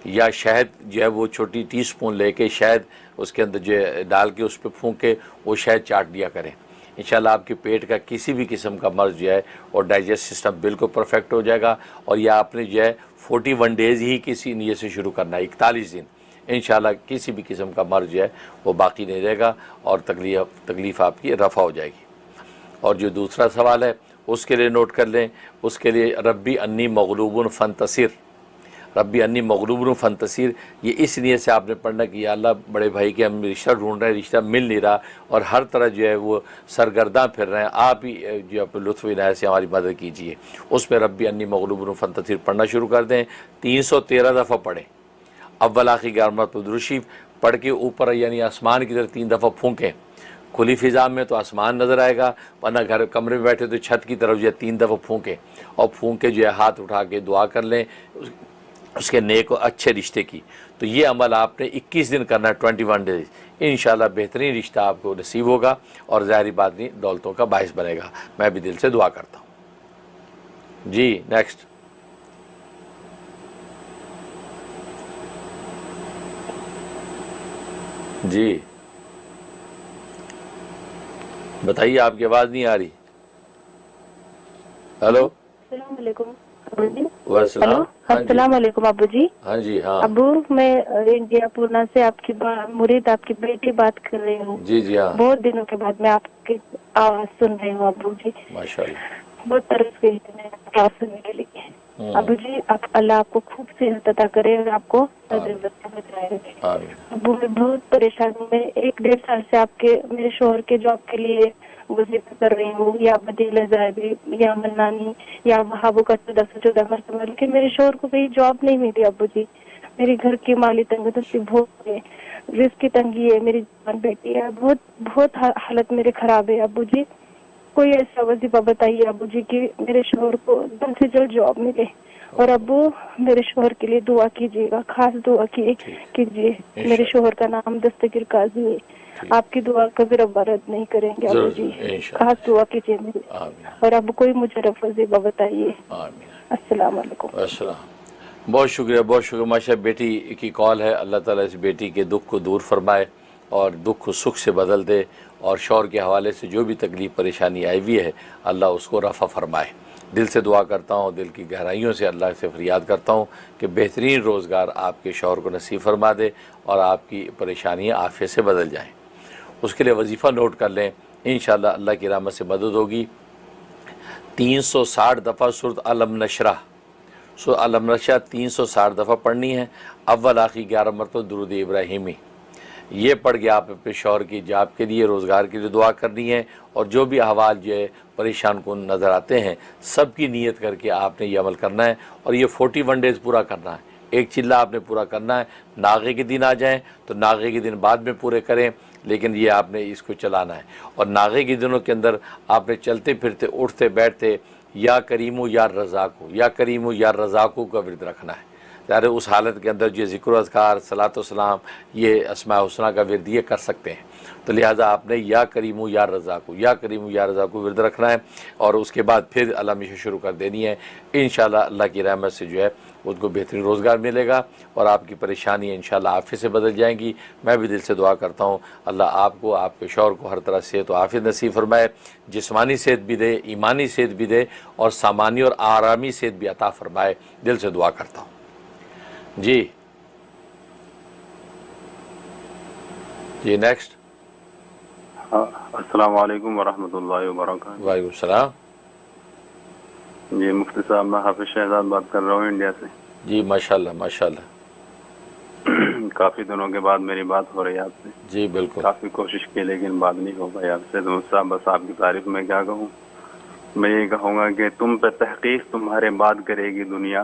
या शहद जो है वो छोटी टीस्पून लेके शहद उसके अंदर जो है डाल के उस पर फूंक के वो शहद चाट लिया करें। इंशाल्लाह आपके पेट का किसी भी किस्म का मर्ज़ जो है और डाइजेस्ट सिस्टम बिल्कुल परफेक्ट हो जाएगा। और यह आपने जो है 41 डेज़ ही किसी नीयत से शुरू करना है, 41 दिन। इंशाल्लाह किसी भी किस्म का मर्ज़ जो है वो बाकी नहीं रहेगा और तकलीफ़ आपकी रफ़ा हो जाएगी। और जो दूसरा सवाल है उसके लिए नोट कर लें, उसके लिए रब्बी अन्नी मग़लूबुन फ़ंतसिर, रब्बी अन्नी मग़लूबुन फ़ंतसिर, ये इस नियत से आपने पढ़ना कि या अल्लाह बड़े भाई के हम रिश्ता ढूंढ रहे हैं, रिश्ता मिल नहीं रहा और हर तरह जो है वो सरगर्दा फिर रहे हैं, आप ही जो अपने लुत्फ़ इनायत से हमारी मदद कीजिए। उसमें रब्बी अन्नी मग़लूबुन फ़ंतसिर पढ़ना शुरू कर दें। 313 दफ़ा पढ़ें। अव्वल आखिर 11 मरतबा दुरूद शरीफ पढ़ के ऊपर यानी आसमान की तरफ 3 दफ़ा फूंकें। खुली फ़िज़ा में तो आसमान नज़र आएगा, वरना घर कमरे में बैठे तो छत की तरफ जो है 3 दफ़ा फूंकें और फूंक के जो है हाथ उठा के दुआ कर लें उसके नेक और अच्छे रिश्ते की। तो ये अमल आपने 21 दिन करना है, 21 डेज़। इंशाल्लाह बेहतरीन रिश्ता आपको नसीब होगा और ज़ाहिरी बात नहीं दौलतों का बाइस बनेगा। मैं भी दिल से दुआ करता हूँ जी। नेक्स्ट जी, बताइए, आपकी आवाज़ नहीं आ रही। हेलो। अस्सलाम वालेकुम अब्बू जी। वालेकुम। अस्सलाम वालेकुम अब्बू जी। हाँ जी। हाँ अब्बू, मैं इंडिया पूना से आपकी मुरीद आपकी बेटी बात कर रही हूँ। जी जी। हाँ, बहुत दिनों के बाद मैं आपकी आवाज़ सुन रही हूँ अब्बू जी। माशाल्लाह। बहुत तरस गई थी मैं क्लास सुनने के लिए। अब्बू जी, आप अल्लाह आपको खूब सेहत अता करे और आपको बचाए। अब्बू, मैं बहुत परेशान हूँ। मैं 1-1.5 साल से आपके मेरे शोहर के जॉब के लिए वजीफा कर रही हूँ, या बदील जायबी या मन्नानी या वहाबू का 1414 मरतबा, लेकिन मेरे शोहर को कहीं जॉब नहीं मिली अब्बू जी। मेरी घर की माली तंगी बहुत है, रिस्क की तंगी है, मेरी जवान बेटी है, बहुत बहुत हालत मेरे खराब है अब्बू जी। कोई ऐसा वजीफा बताइए अब्बू जी कि मेरे शोहर को जल्द से जल्द जॉब मिले। और अब्बू, मेरे शोहर के लिए दुआ कीजिएगा, खास दुआ कीजिए। मेरे शोहर का नाम दस्तगीर काजी है। आपकी दुआ कभी रब्बा रद्द नहीं करेंगे अब्बू जी, खास दुआ कीजिए मेरे। और अब कोई मुझे वजीफा बताइए। अस्सलाम वालेकुम। अस्सलाम। बहुत शुक्रिया, बहुत शुक्रिया। माशाल्लाह बेटी की कॉल है। अल्लाह ताला इस बेटी के दुख को दूर फरमाए और दुख को सुख से बदल दे और शौहर के हवाले से जो भी तकलीफ़ परेशानी आई हुई है अल्लाह उसको रफ़ा फरमाए। दिल से दुआ करता हूँ, दिल की गहराइयों से अल्लाह से फरियाद करता हूँ कि बेहतरीन रोज़गार आपके शौहर को नसीब फरमा दे और आपकी परेशानियाँ आफियत से बदल जाएँ। उसके लिए वजीफ़ा नोट कर लें, इंशाअल्लाह अल्लाह की रहमत से मदद होगी। 360 दफ़ा सूरत अलम नशरा, सूरत अलम नशरा 360 दफ़ा पढ़नी है। अव्वल आखिर 11 मरतबा दुरूद इब्राहिमी, ये पढ़ के आप अपने शौहर की जॉब के लिए, रोज़गार के लिए दुआ करनी है। और जो भी अहवाल जो है परेशान को नज़र आते हैं सब की नीयत करके आपने ये अमल करना है और ये 41 डेज़ पूरा करना है। एक चिल्ला आपने पूरा करना है। नागे के दिन आ जाएं तो नागे के दिन बाद में पूरे करें, लेकिन ये आपने इसको चलाना है। और नागे के दिनों के अंदर आपने चलते फिरते उठते बैठते या करीमो या रज़ाको, या करीमो या रज़ाको का विरद रखना है। ज़ाहिर उस हालत के अंदर जो ज़िक्र अज़कार सलातो सलाम ये अस्माए हुस्ना का विर्द ये कर सकते हैं। तो लिहाजा आपने या करीमु या रज़ाकु या करीमु या रज़ाकु विर्द रखना है और उसके बाद फिर अल्लाह शुरू कर देनी है। इंशाअल्लाह अल्लाह की रहमत से जो है उनको बेहतरीन रोज़गार मिलेगा और आपकी परेशानी इंशाअल्लाह आफियत से बदल जाएंगी। मैं भी दिल से दुआ करता हूँ अल्लाह आपको, आपके शौहर को हर तरह से तो आफियत नसीब फरमाए, जिस्मानी सेहत भी दे, ईमानी सेहत भी दे और सामानी और आरामी सेहत भी अता फरमाए। दिल से दुआ करता हूँ। जी जी नेक्स्ट। अस्सलाम वालेकुम वरहमतुल्लाहि वबरकातुहू। वालेकुम सलाम। जी मुफ्ती साहब, मैं हाफिज शहजाद बात कर रहा हूँ इंडिया से। जी माशाल्लाह माशाल्लाह। काफ़ी दिनों के बाद मेरी बात हो रही है आपसे। जी बिल्कुल। काफ़ी कोशिश की लेकिन बात नहीं हो पाई आपसे। तो मुफ्ती साहब बस आपकी तारीफ में क्या कहूँ, मैं ये कहूँगा कि तुम पे तहकीक तुम्हारे बाद करेगी दुनिया,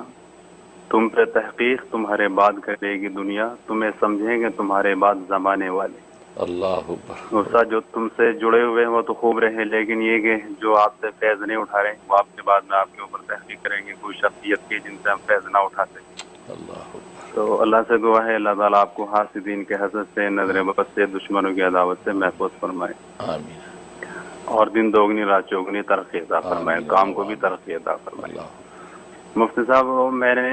तुम पे तहकीक तुम्हारे बाद करेगी दुनिया, तुम्हें समझेंगे तुम्हारे बाद ज़माने वाले। अल्लाह जो तुमसे जुड़े हुए हैं वो तो खूब रहे, लेकिन ये कि जो आपसे फैज़ नहीं उठा रहे वो आपके बाद में आपके ऊपर तहकीक करेंगे कोई शख्सियत की जिनसे हम फैज़ ना उठा सके। तो अल्लाह से दुआ है अल्लाह ताला आपको हासिदीन के हसद से, नजर बद से, दुश्मनों की अदावत से महफूज फरमाए। आमीन। और दिन दोगुनी रात चौगुनी तरक्की अता फरमाए, काम को भी तरक्की अता फरमाए। मुफ्ती साहब, मैंने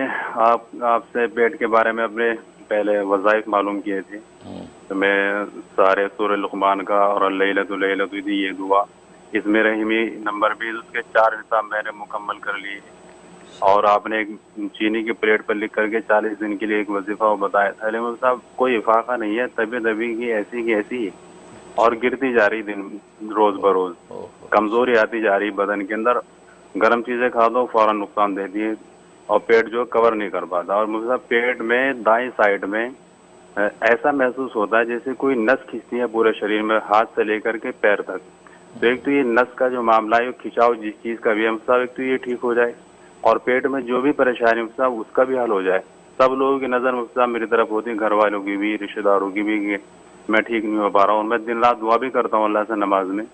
आपसे पेट के बारे में अपने पहले वज़ाइफ मालूम किए थे। तो मैं सारे सूरह लुक़मान का और लैलतुल लैलतुल ये दुआ, इसमें रहीमी नंबर 20 उसके 4 हिसाब मैंने मुकम्मल कर लिए। और आपने एक चीनी की प्लेट पर लिख करके 40 दिन के लिए एक वजीफा बताया था। लेकिन साहब कोई इफाका नहीं है, तबीयत अभी की ऐसी है और गिरती जा रही दिन रोज बरोज, कमजोरी आती जा रही बदन के अंदर। गर्म चीजें खा दो फौरन नुकसान देती है और पेट जो कवर नहीं कर पाता। और मुझे पेट में दाएं साइड में ऐसा महसूस होता है जैसे कोई नस खींचती है पूरे शरीर में, हाथ से लेकर के पैर तक। तो एक तो ये नस का जो मामला है खिंचाव जिस चीज का भी, हम सब एक तो ये ठीक हो जाए और पेट में जो भी परेशानी साहब उसका भी हल हो जाए। सब लोगों की नजर मुफ्ती मेरी तरफ होती है, घर वालों की भी, रिश्तेदारों की भी, मैं ठीक नहीं हो पा रहा हूँ। मैं दिन रात दुआ भी करता हूँ अल्लाह से नमाज में।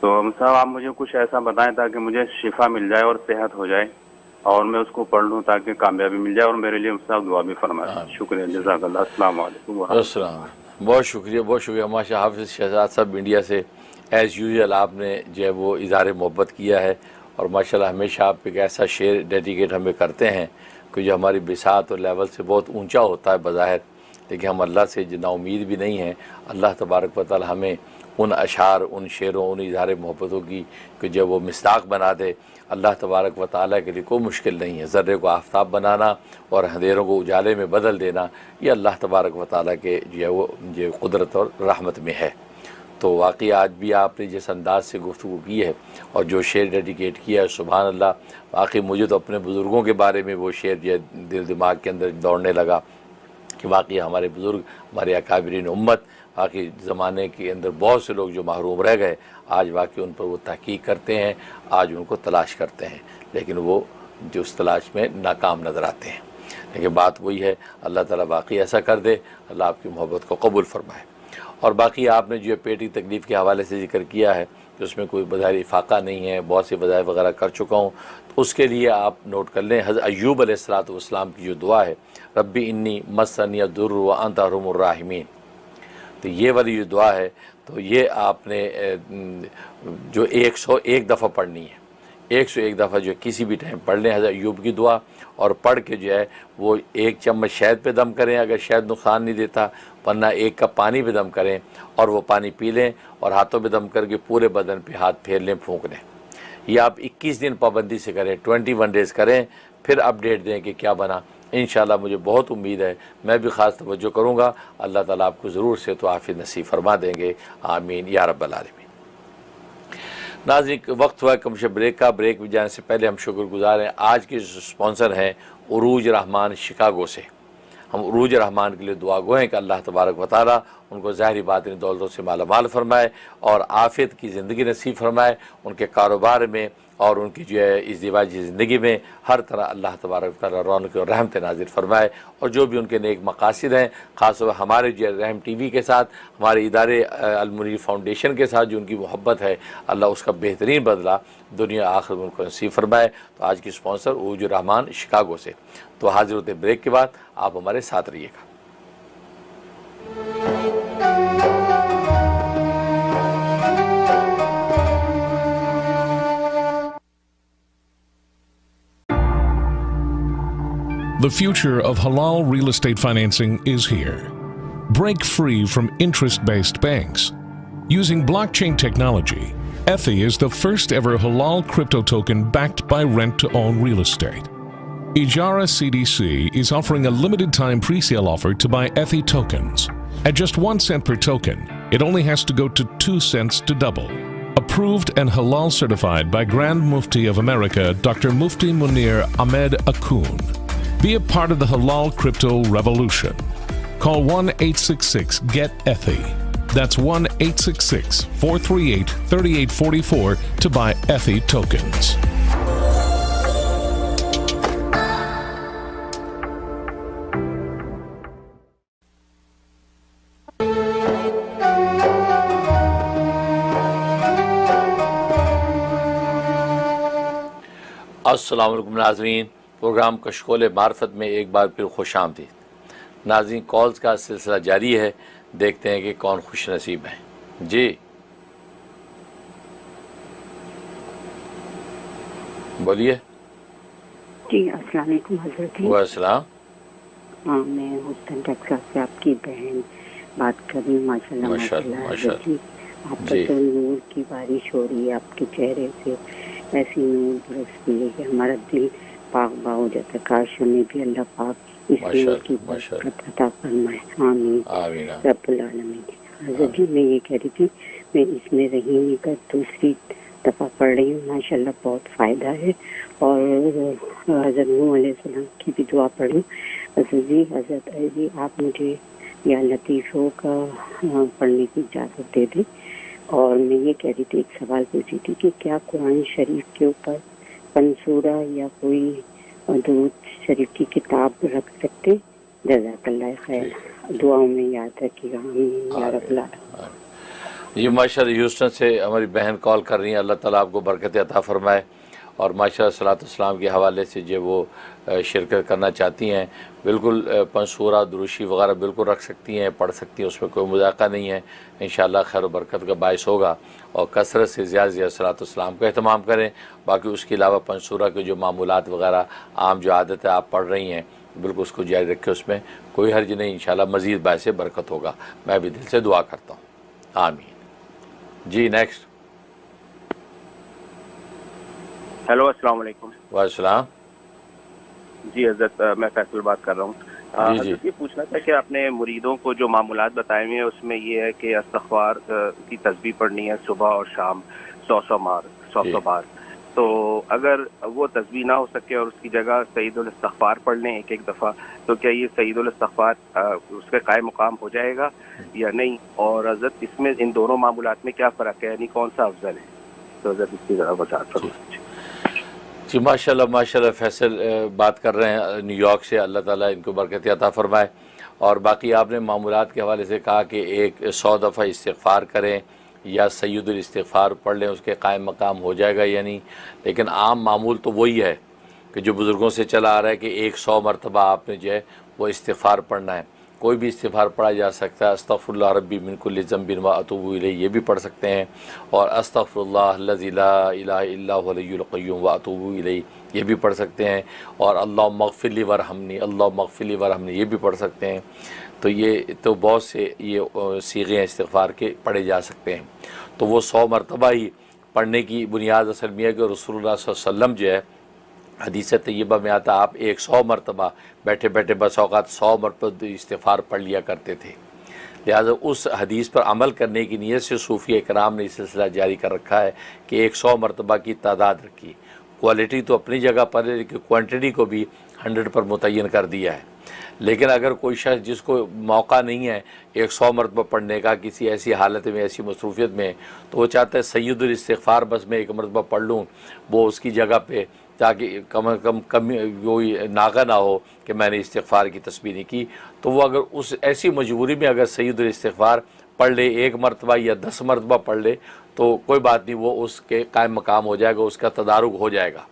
तो साहब आप मुझे कुछ ऐसा बताएं ताकि मुझे शिफा मिल जाए और सेहत हो जाए और मैं उसको पढ़ लूँ ताकि कामयाबी मिल जाए और मेरे लिए साहब दुआ भी फरमाए। शुक्रिया, जज़ाकल्लाह। अस्सलाम वालेकुम। बहुत शुक्रिया माशा हाफिज़ शहजाद साहब इंडिया से। एज़ यूजुअल आपने जो है वो इज़हार मोहब्बत किया है और माशाल्लाह हमेशा आप एक ऐसा शेर डेडिकेट हमें करते हैं कि जो हमारी बिसात और लेवल से बहुत ऊंचा होता है बज़ाहिर, लेकिन हम अल्लाह से जितना उम्मीद भी नहीं है। अल्लाह तबारक व तआला हमें उन अशार, उन शेरों, उन इज़हार मोहब्बतों की कि जब वो मिस्दाक़ बना दे। अल्लाह तबारक व तआला के लिए कोई मुश्किल नहीं है। ज़र्रे को आफ़ताब बनाना और अंधेरों को उजाले में बदल देना, ये अल्लाह तबारक व तआला के जो है वो जो कुदरत और रहमत में है। तो वाकई आज भी आपने जिस अंदाज से गुफ्तगू की है और जो शेर डेडिकेट किया है, सुभान अल्लाह। वाकई मुझे तो अपने बुज़ुर्गों के बारे में वो शेर जो दिल दिमाग के अंदर दौड़ने लगा कि वाकई हमारे बुज़ुर्ग, हमारे अकाबिरीन उम्मत, वाकई ज़माने के अंदर बहुत से लोग जो महरूम रह गए, आज वाकई उन पर वो तहकीक करते हैं, आज उनको तलाश करते हैं, लेकिन वो जो उस तलाश में नाकाम नज़र आते हैं। लेकिन बात वही है, अल्लाह ताला वाकई ऐसा कर दे, अल्लाह आपकी मोहब्बत को कबूल फरमाए। और बाकी आपने जो पेट की तकलीफ़ के हवाले से जिक्र किया है कि उसमें कोई बज़ाहिर इफ़ाक़ा नहीं है, बहुत सी वज़ाइफ वगैरह कर चुका हूँ, तो उसके लिए आप नोट कर लें हज़रत अय्यूब अलैहिस्सलाम की जो दुआ है, रब्बी इन्नी मस्सनी अद्दुर्र व अंत अरहमुर राहिमीन। तो ये वाली जो दुआ है तो ये आपने जो 101 दफ़ा पढ़नी है, 101 दफ़ा जो किसी भी टाइम पढ़ लें हज़रत अय्यूब की दुआ, और पढ़ के जो है वो 1 चम्मच शहद पे दम करें अगर शहद नुकसान नहीं देता, वरना 1 कप पानी पे दम करें और वो पानी पी लें और हाथों पे दम करके पूरे बदन पे हाथ फेर लें, फूंक लें। ये आप 21 दिन पाबंदी से करें, 21 डेज़ करें, फिर अपडेट दें कि क्या बना। इंशाअल्लाह मुझे बहुत उम्मीद है, मैं भी ख़ास तवज्जो करूँगा, अल्लाह ताला आपको ज़रूर से तो आफ़ियत नसीब फरमा देंगे। आमीन या रब्बल आलमीन। नाज़रीन वक्त हुआ कमशे ब्रेक का। ब्रेक में जाने से पहले हम शुक्रगुज़ार हैं आज के स्पॉन्सर हैं उरूज रहमान शिकागो से। हम उरूज रहमान के लिए दुआ गो हैं कि अल्लाह तबारक व तआला उनको ज़ाहिरी बातिनी दौलतों से माला माल फरमाए और आफ़ियत की ज़िंदगी नसीब फरमाए, उनके कारोबार में और उनकी जो है इज़्दिवाजी ज़िंदगी में हर तरह अल्लाह तबारक व तआला रौनक और रहमत नाज़िल फरमाए, और जो भी उनके नेक मकासद हैं, ख़ास तौर हमारे जो रहम टीवी के साथ, हमारे इदारे अल मुनीर फाउंडेशन के साथ जो उनकी मोहब्बत है, अल्लाह उसका बेहतरीन बदला दुनिया आखिर में उनको नसीब फरमाए। तो आज की स्पॉन्सर उजूर रहमान शिकागो से। तो हाजिर होते ब्रेक के बाद, आप हमारे साथ रहिएगा। The future of halal real estate financing is here. Break free from interest-based banks. Using blockchain technology, Ethi is the first ever halal crypto token backed by rent-to-own real estate. Ijara CDC is offering a limited time pre-sale offer to buy Ethi tokens. At just 1 cent per token, it only has to go to 2 cents to double. Approved and halal certified by Grand Mufti of America, Dr. Mufti Munir Ahmed Akun. Be a part of the halal crypto revolution. Call 1-866-GET-ETHI. That's 1-866-438-3844 to buy Ethi tokens. अस्सलाम वालेकुम नाज़रीन, programme कशकोल मार्फत में एक बार फिर खुश आमदीद। नाज़रीन, कॉल्स का सिलसिला जारी है, देखते हैं कि कौन खुश नसीब है। जी बोलिए। जी अस्सलाम वालेकुम हज़रत जी। वालेकुम। हाँ, मैं हुस्टन टेक्सास से आपकी बहन बात कर रही हूँ। माशाल्लाह माशाल्लाह जी, आप पर तो नूर की बारिश हो रही है, आपके चेहरे से ऐसी नूर बरसती है कि हमारा दिल पाक बा हो जाता है। काश हमें भी अल्लाह पाक इस नूर की बरकत अता फरमाए। आमीन रब्बुल आलमीन। हज़रत जी, मैं ये कह रही थी, मैं इसमें रहीमी का दूसरी दफ़ा पढ़ रही हूँ। माशाल्लाह बहुत फ़ायदा है, और हज़रत नूह अलैहिस्सलाम की भी दुआ पढ़ी। हज़रत जी आप मुझे या लतीफ़ों का पढ़ने की इजाज़त दे दें। और मैं ये कह रही थी, एक सवाल पूछी थी कि क्या कुरान शरीफ के ऊपर पंसूरा या कोई दुरूद शरीफ की किताब रख सकते? जज़ाकल्लाह खैर, दुआओं में याद रखिएगा। आमीन या रब्बल आलमीन। ये माशाल्लाह ह्यूस्टन से हमारी बहन कॉल कर रही हैं, अल्लाह ताला आपको बरकत अता फरमाए। और माशाल्लाह सलात सलाम के हवाले से जो वो शिरकत करना चाहती हैं, बिल्कुल पंसूरा दुरूशी वगैरह बिल्कुल रख सकती हैं, पढ़ सकती हैं, उसमें कोई मज़ाक़ा नहीं है। इंशाअल्लाह खैर बरकत का बायस होगा, और कसरत से ज़्यादा सलात सलाम का अहतमाम करें। बाकी उसके अलावा पंसूरा के जो मामूलात वगैरह आम जो आदत है आप पढ़ रही हैं, बिल्कुल उसको जारी रखें, उसमें कोई हर्ज नहीं। इंशाअल्लाह मज़ीद बायस बरकत होगा। मैं भी दिल से दुआ करता हूँ। आमीन। जी नेक्स्ट। हेलो अस्सलाम वालेकुम। वालेकुम। जी हज़रत, मैं फैसल बात कर रहा हूँ। ये पूछना था कि आपने मुरीदों को जो मामूलात बताए हुए हैं, उसमें ये है कि इस्तग़फ़ार की तस्बीह पढ़नी है सुबह और शाम 100 बार। तो अगर वो तस्बीह ना हो सके और उसकी जगह सईदुल इस्तग़फ़ार पढ़ लें एक दफ़ा, तो क्या ये सईदुल इस्तग़फ़ार उसके कायम मुकाम हो जाएगा या नहीं? और हज़रत इसमें इन दोनों मामूलात में क्या फ़र्क है, यानी कौन सा अफजल है? तो हज़रत इसकी ज़रा वज़ाहत फरमाइए। जी माशाल्लाह फैसल बात कर रहे हैं न्यूयॉर्क से, अल्लाह ताला इनको बरकत अता फरमाए। और बाकी आपने मामूलात के हवाले से कहा कि 100 दफ़ा इस्तिग़फ़ार करें या सय्यदुल इस्तिग़फ़ार पढ़ लें, उसके कायम मकाम हो जाएगा या नहीं। लेकिन आम मामूल तो वही है कि जो बुज़ुर्गों से चला आ रहा है कि 100 मरतबा आपने जो है वो इस्तिग़फ़ार पढ़ना है। कोई भी इस्तिग़फ़ार पढ़ा जा सकता है। अस्तग़फ़िरुल्लाह रब्बी मिन कुल्लि ज़ंबिन व अतूबु इलैहि, ये भी पढ़ सकते हैं। और अस्तग़फ़िरुल्लाह अल्लज़ी ला इलाहा इल्ला हुवल हय्युल क़य्यूम व अतूबु इलैहि, ये भी पढ़ सकते हैं। और अल्लाहुम्मा अग़फ़िरली वरहमनी, अल्लाहुम्मा अग़फ़िरली वरहमनी, ये भी पढ़ सकते हैं। तो ये तो बहुत से ये सीग़े इस्तिग़फ़ार के पढ़े जा सकते हैं। तो वो 100 मरतबा ही पढ़ने की बुनियाद असल में है कि रसूलुल्लाह सल्लल्लाहु अलैहि वसल्लम जो है, हदीस तय्यबा में आता, आप 100 मरतबा बैठे बैठे बस औक़ात 100 मरतबा इस्तिग़फ़ार पढ़ लिया करते थे। लिहाजा उस हदीस पर अमल करने की नीयत से सूफ़ी इकराम ने इस सिलसिला जारी कर रखा है कि 100 मरतबा की तादाद रखी। क्वालिटी तो अपनी जगह पर है, लेकिन क्वांटिटी को भी 100 पर मुतय्यन कर दिया है। लेकिन अगर कोई शख्स जिसको मौका नहीं है 100 मरतबा पढ़ने का, किसी ऐसी हालत में, ऐसी मसरूफियत में, तो वो चाहता है सय्यदुल इस्तिग़फ़ार बस मैं 1 मरतबा पढ़ लूँ वो उसकी जगह पे, ताकि कम कम कमी कोई नागा ना हो कि मैंने इस्तिग़फ़ार की तस्बीह नहीं की। तो वो अगर उस ऐसी मजबूरी में अगर सय्यदुल इस्तिग़फ़ार पढ़ ले 1 मरतबा या 10 मरतबा पढ़ ले तो कोई बात नहीं, वो उसके कायम मकाम हो जाएगा, उसका तदारुक हो जाएगा।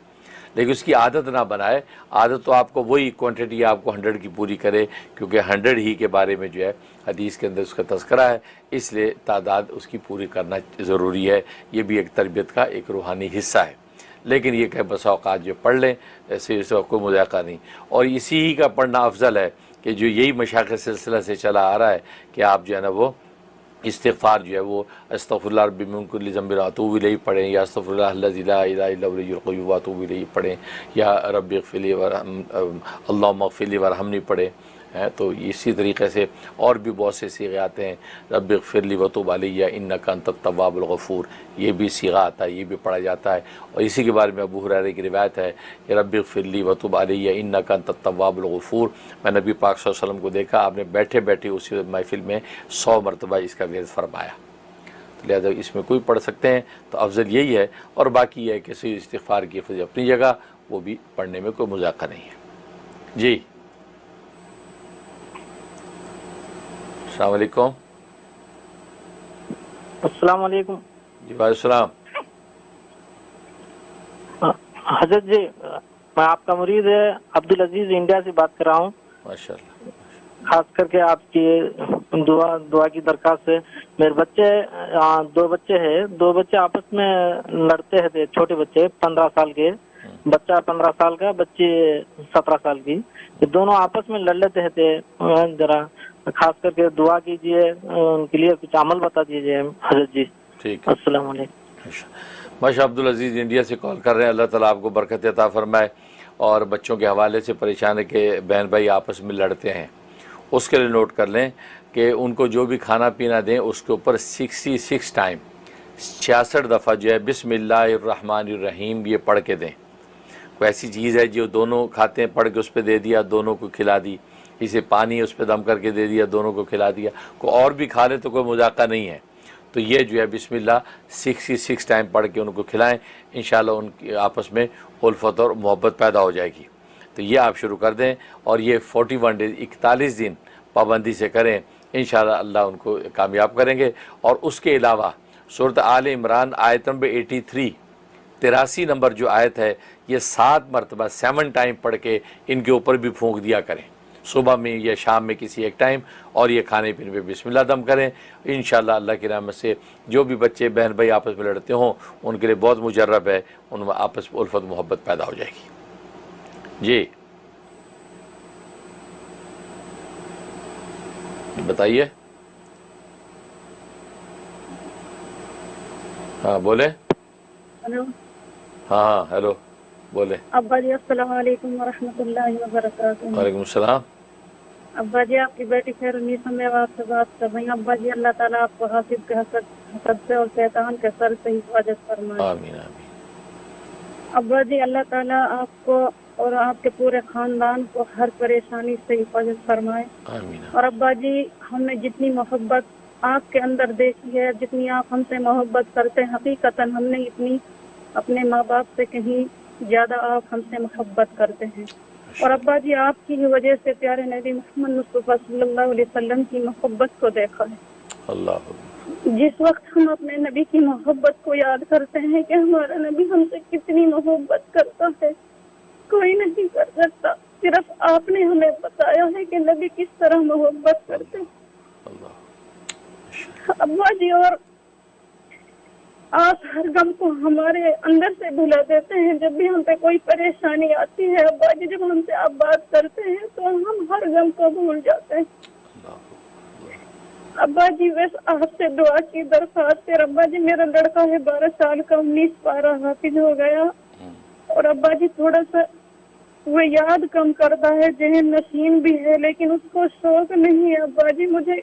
लेकिन उसकी आदत ना बनाए। आदत तो आपको वही क्वांटिटी आपको 100 की पूरी करे, क्योंकि 100 ही के बारे में जो है हदीस के अंदर उसका तज़किरा है, इसलिए तादाद उसकी पूरी करना ज़रूरी है। ये भी एक तरबियत का एक रूहानी हिस्सा है। लेकिन ये कह बस औक़ात जो पढ़ लें ऐसे इसका कोई मज़ाक़ा नहीं। और इसी ही का पढ़ना अफजल है कि जो यही मशाक़ सिलसिला से चला आ रहा है कि आप जो है ना वो इस्तिग़फ़ार जो है वो अस्तग़फ़िरुल्लाह रब्बी मिन कुल्लि ज़ंबिन व अतूबु इलैहि पढ़ें, या अस्तग़फ़िरुल्लाह अल्लज़ी ला इलाहा इल्ला हुवल हय्युल क़य्यूम व अतूबु इलैहि पढ़ें, या रब्बि इग़फ़िरली अल्लाहुम्मा इग़फ़िरली वरहमनी पढ़ें। हैं तो इसी तरीक़े से और भी बहुत से सीगे आते हैं, रब्बि इग़फ़िरली व तुब अलैया इन्नका अंतत तव्वाबुल गफ़ूर, ये भी सीगा आता है, ये भी पढ़ा जाता है। और इसी के बारे में अबू हुरैरा की रिवायत है कि रब्बि इग़फ़िरली व तुब अलैया इन्नका अंतत तव्वाबुल गफ़ूर। मैं नबी पाक सल्लल्लाहु अलैहि वसल्लम को देखा, आपने बैठे बैठे उसी महफ़िल में 100 मरतबा इसका विर्द फरमाया। तो लिहाजा इसमें कोई पढ़ सकते हैं तो अफजल यही है। और बाकी है कि सही इस्तिग़फ़ार की फज़ीलत अपनी जगह, वो भी पढ़ने में कोई मज़ाक़ा नहीं है। जी अस्सलाम वालेकुम। अस्सलाम वालेकुम। जी वालेकुम। हजरत जी, मैं आपका मुरीद है अब्दुल अजीज इंडिया से बात कर रहा हूँ। माशाअल्लाह। खास करके आपकी दुआ की दरखास्त है। मेरे बच्चे 2 बच्चे हैं, 2 बच्चे आपस में लड़ते हैं, छोटे बच्चे 15 साल के, बच्चा 15 साल का, बच्ची 17 साल की, ये दोनों आपस में लड़ लेते थे। जरा खास करके दुआ कीजिए, उनके लिए कुछ अमल बता दीजिए हजरत जी। ठीक। अस्सलाम वालेकुम। माशा अब्दुल अजीज़ इंडिया से कॉल कर रहे हैं। अल्लाह ताला आपको बरकत अता फरमाए। और बच्चों के हवाले से परेशान है कि बहन भाई आपस में लड़ते हैं, उसके लिए नोट कर लें कि उनको जो भी खाना पीना दें उसके ऊपर 66 टाइम 66 दफ़ा जो है बिस्मिल्लाहिर्रहमानिर्रहीम ये पढ़ के दें। कोई ऐसी चीज़ है जो दोनों खाते हैं, पढ़ के उस पर दे दिया, दोनों को खिला दी। इसे पानी उस पर दम करके दे दिया, दोनों को खिला दिया। कोई और भी खा ले तो कोई मज़ाक़ा नहीं है। तो ये जो है बिस्मिल्लाह 66 टाइम पढ़ के उनको खिलाएं, इंशाल्लाह उनकी आपस में उल्फत और मोहब्बत पैदा हो जाएगी। तो ये आप शुरू कर दें और ये 41 डेज 41 दिन पाबंदी से करें, इंशाल्लाह अल्लाह उनको कामयाब करेंगे। और उसके अलावा सूरत आल इमरान आयत नंबर 83 नंबर जो आयत है, ये 7 मरतबा 7 टाइम पढ़ के इनके ऊपर भी फूंक दिया करें, सुबह में या शाम में किसी एक टाइम। और ये खाने पीने पे बिस्मिल्लाह दम करें। इंशाल्लाह अल्लाह की रहमत से जो भी बच्चे बहन भाई आपस में लड़ते हों उनके लिए बहुत मुजर्रब है, उनमें आपस में उल्फत मोहब्बत पैदा हो जाएगी। जी बताइए। हाँ बोले। हेलो। हाँ हेलो बोले। अब्बा जी अस्सलाम वालेकुम व रहमतुल्लाहि व बरकातहू। वालेकुम सलाम। अब्बा जी आपकी बेटी खैर उन्नीस में आपसे बात कर रही हूँ। अब्बा जी अल्लाह ताला आपको हासिब के हसद से और शैतान के सर से हिफाजत फरमाए। आमीन आमीन। अब्बा जी अल्लाह ताला आपको और आपके पूरे खानदान को हर परेशानी से हिफाजत फरमाए। आमीन। और अब्बा जी हमने जितनी मोहब्बत आपके अंदर देखी है, जितनी आप हमसे मोहब्बत करते हैं, हकीकतन हमने इतनी अपने माँ बाप से कहीं ज्यादा आप हमसे मोहब्बत करते हैं। और अब्बा जी आपकी ही वजह से प्यारे नबी मोहम्मद मुस्तफा सल्लल्लाहु अलैहि वसल्लम की मोहब्बत को देखा है। अल्लाह। जिस वक्त हम अपने नबी की मोहब्बत को याद करते हैं कि हमारा नबी हमसे कितनी मोहब्बत करता है, कोई नहीं कर सकता। सिर्फ आपने हमें बताया है कि नबी किस तरह मोहब्बत करते हैं अब्बा जी। और आप हर गम को हमारे अंदर से भुला देते हैं। जब भी हम पे कोई परेशानी आती है अब्बा जी, जब हमसे आप बात करते हैं तो हम हर गम को भूल जाते हैं अब्बा जी। बस आपसे दुआ की दरख्वास्त है अब्बा जी। मेरा लड़का है 12 साल का, 19 पारा हाफिज हो गया। और अब्बा जी थोड़ा सा वो याद कम करता है, जहन नशीन भी है, लेकिन उसको शौक नहीं है अब्बा जी। मुझे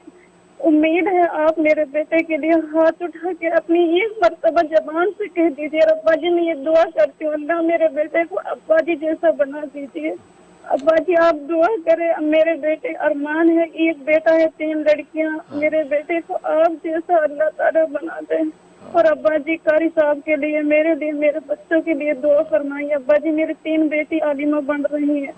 उम्मीद है आप मेरे बेटे के लिए हाथ उठा के अपनी एक मर्तबा जबान से कह दीजिए, अब्बा जी मैं ये दुआ करती हूँ अल्लाह मेरे बेटे को अब्बा जी जैसा बना दीजिए। अब्बा जी आप दुआ करें, मेरे बेटे अरमान है, एक बेटा है 3 लड़कियाँ, मेरे बेटे को आप जैसा अल्लाह ताला बना दे। और अब्बा जी कारी साहब के लिए, मेरे लिए, मेरे बच्चों के लिए दुआ फरमाइए। अब्बा जी मेरी 3 बेटी आलिमा बन रही है।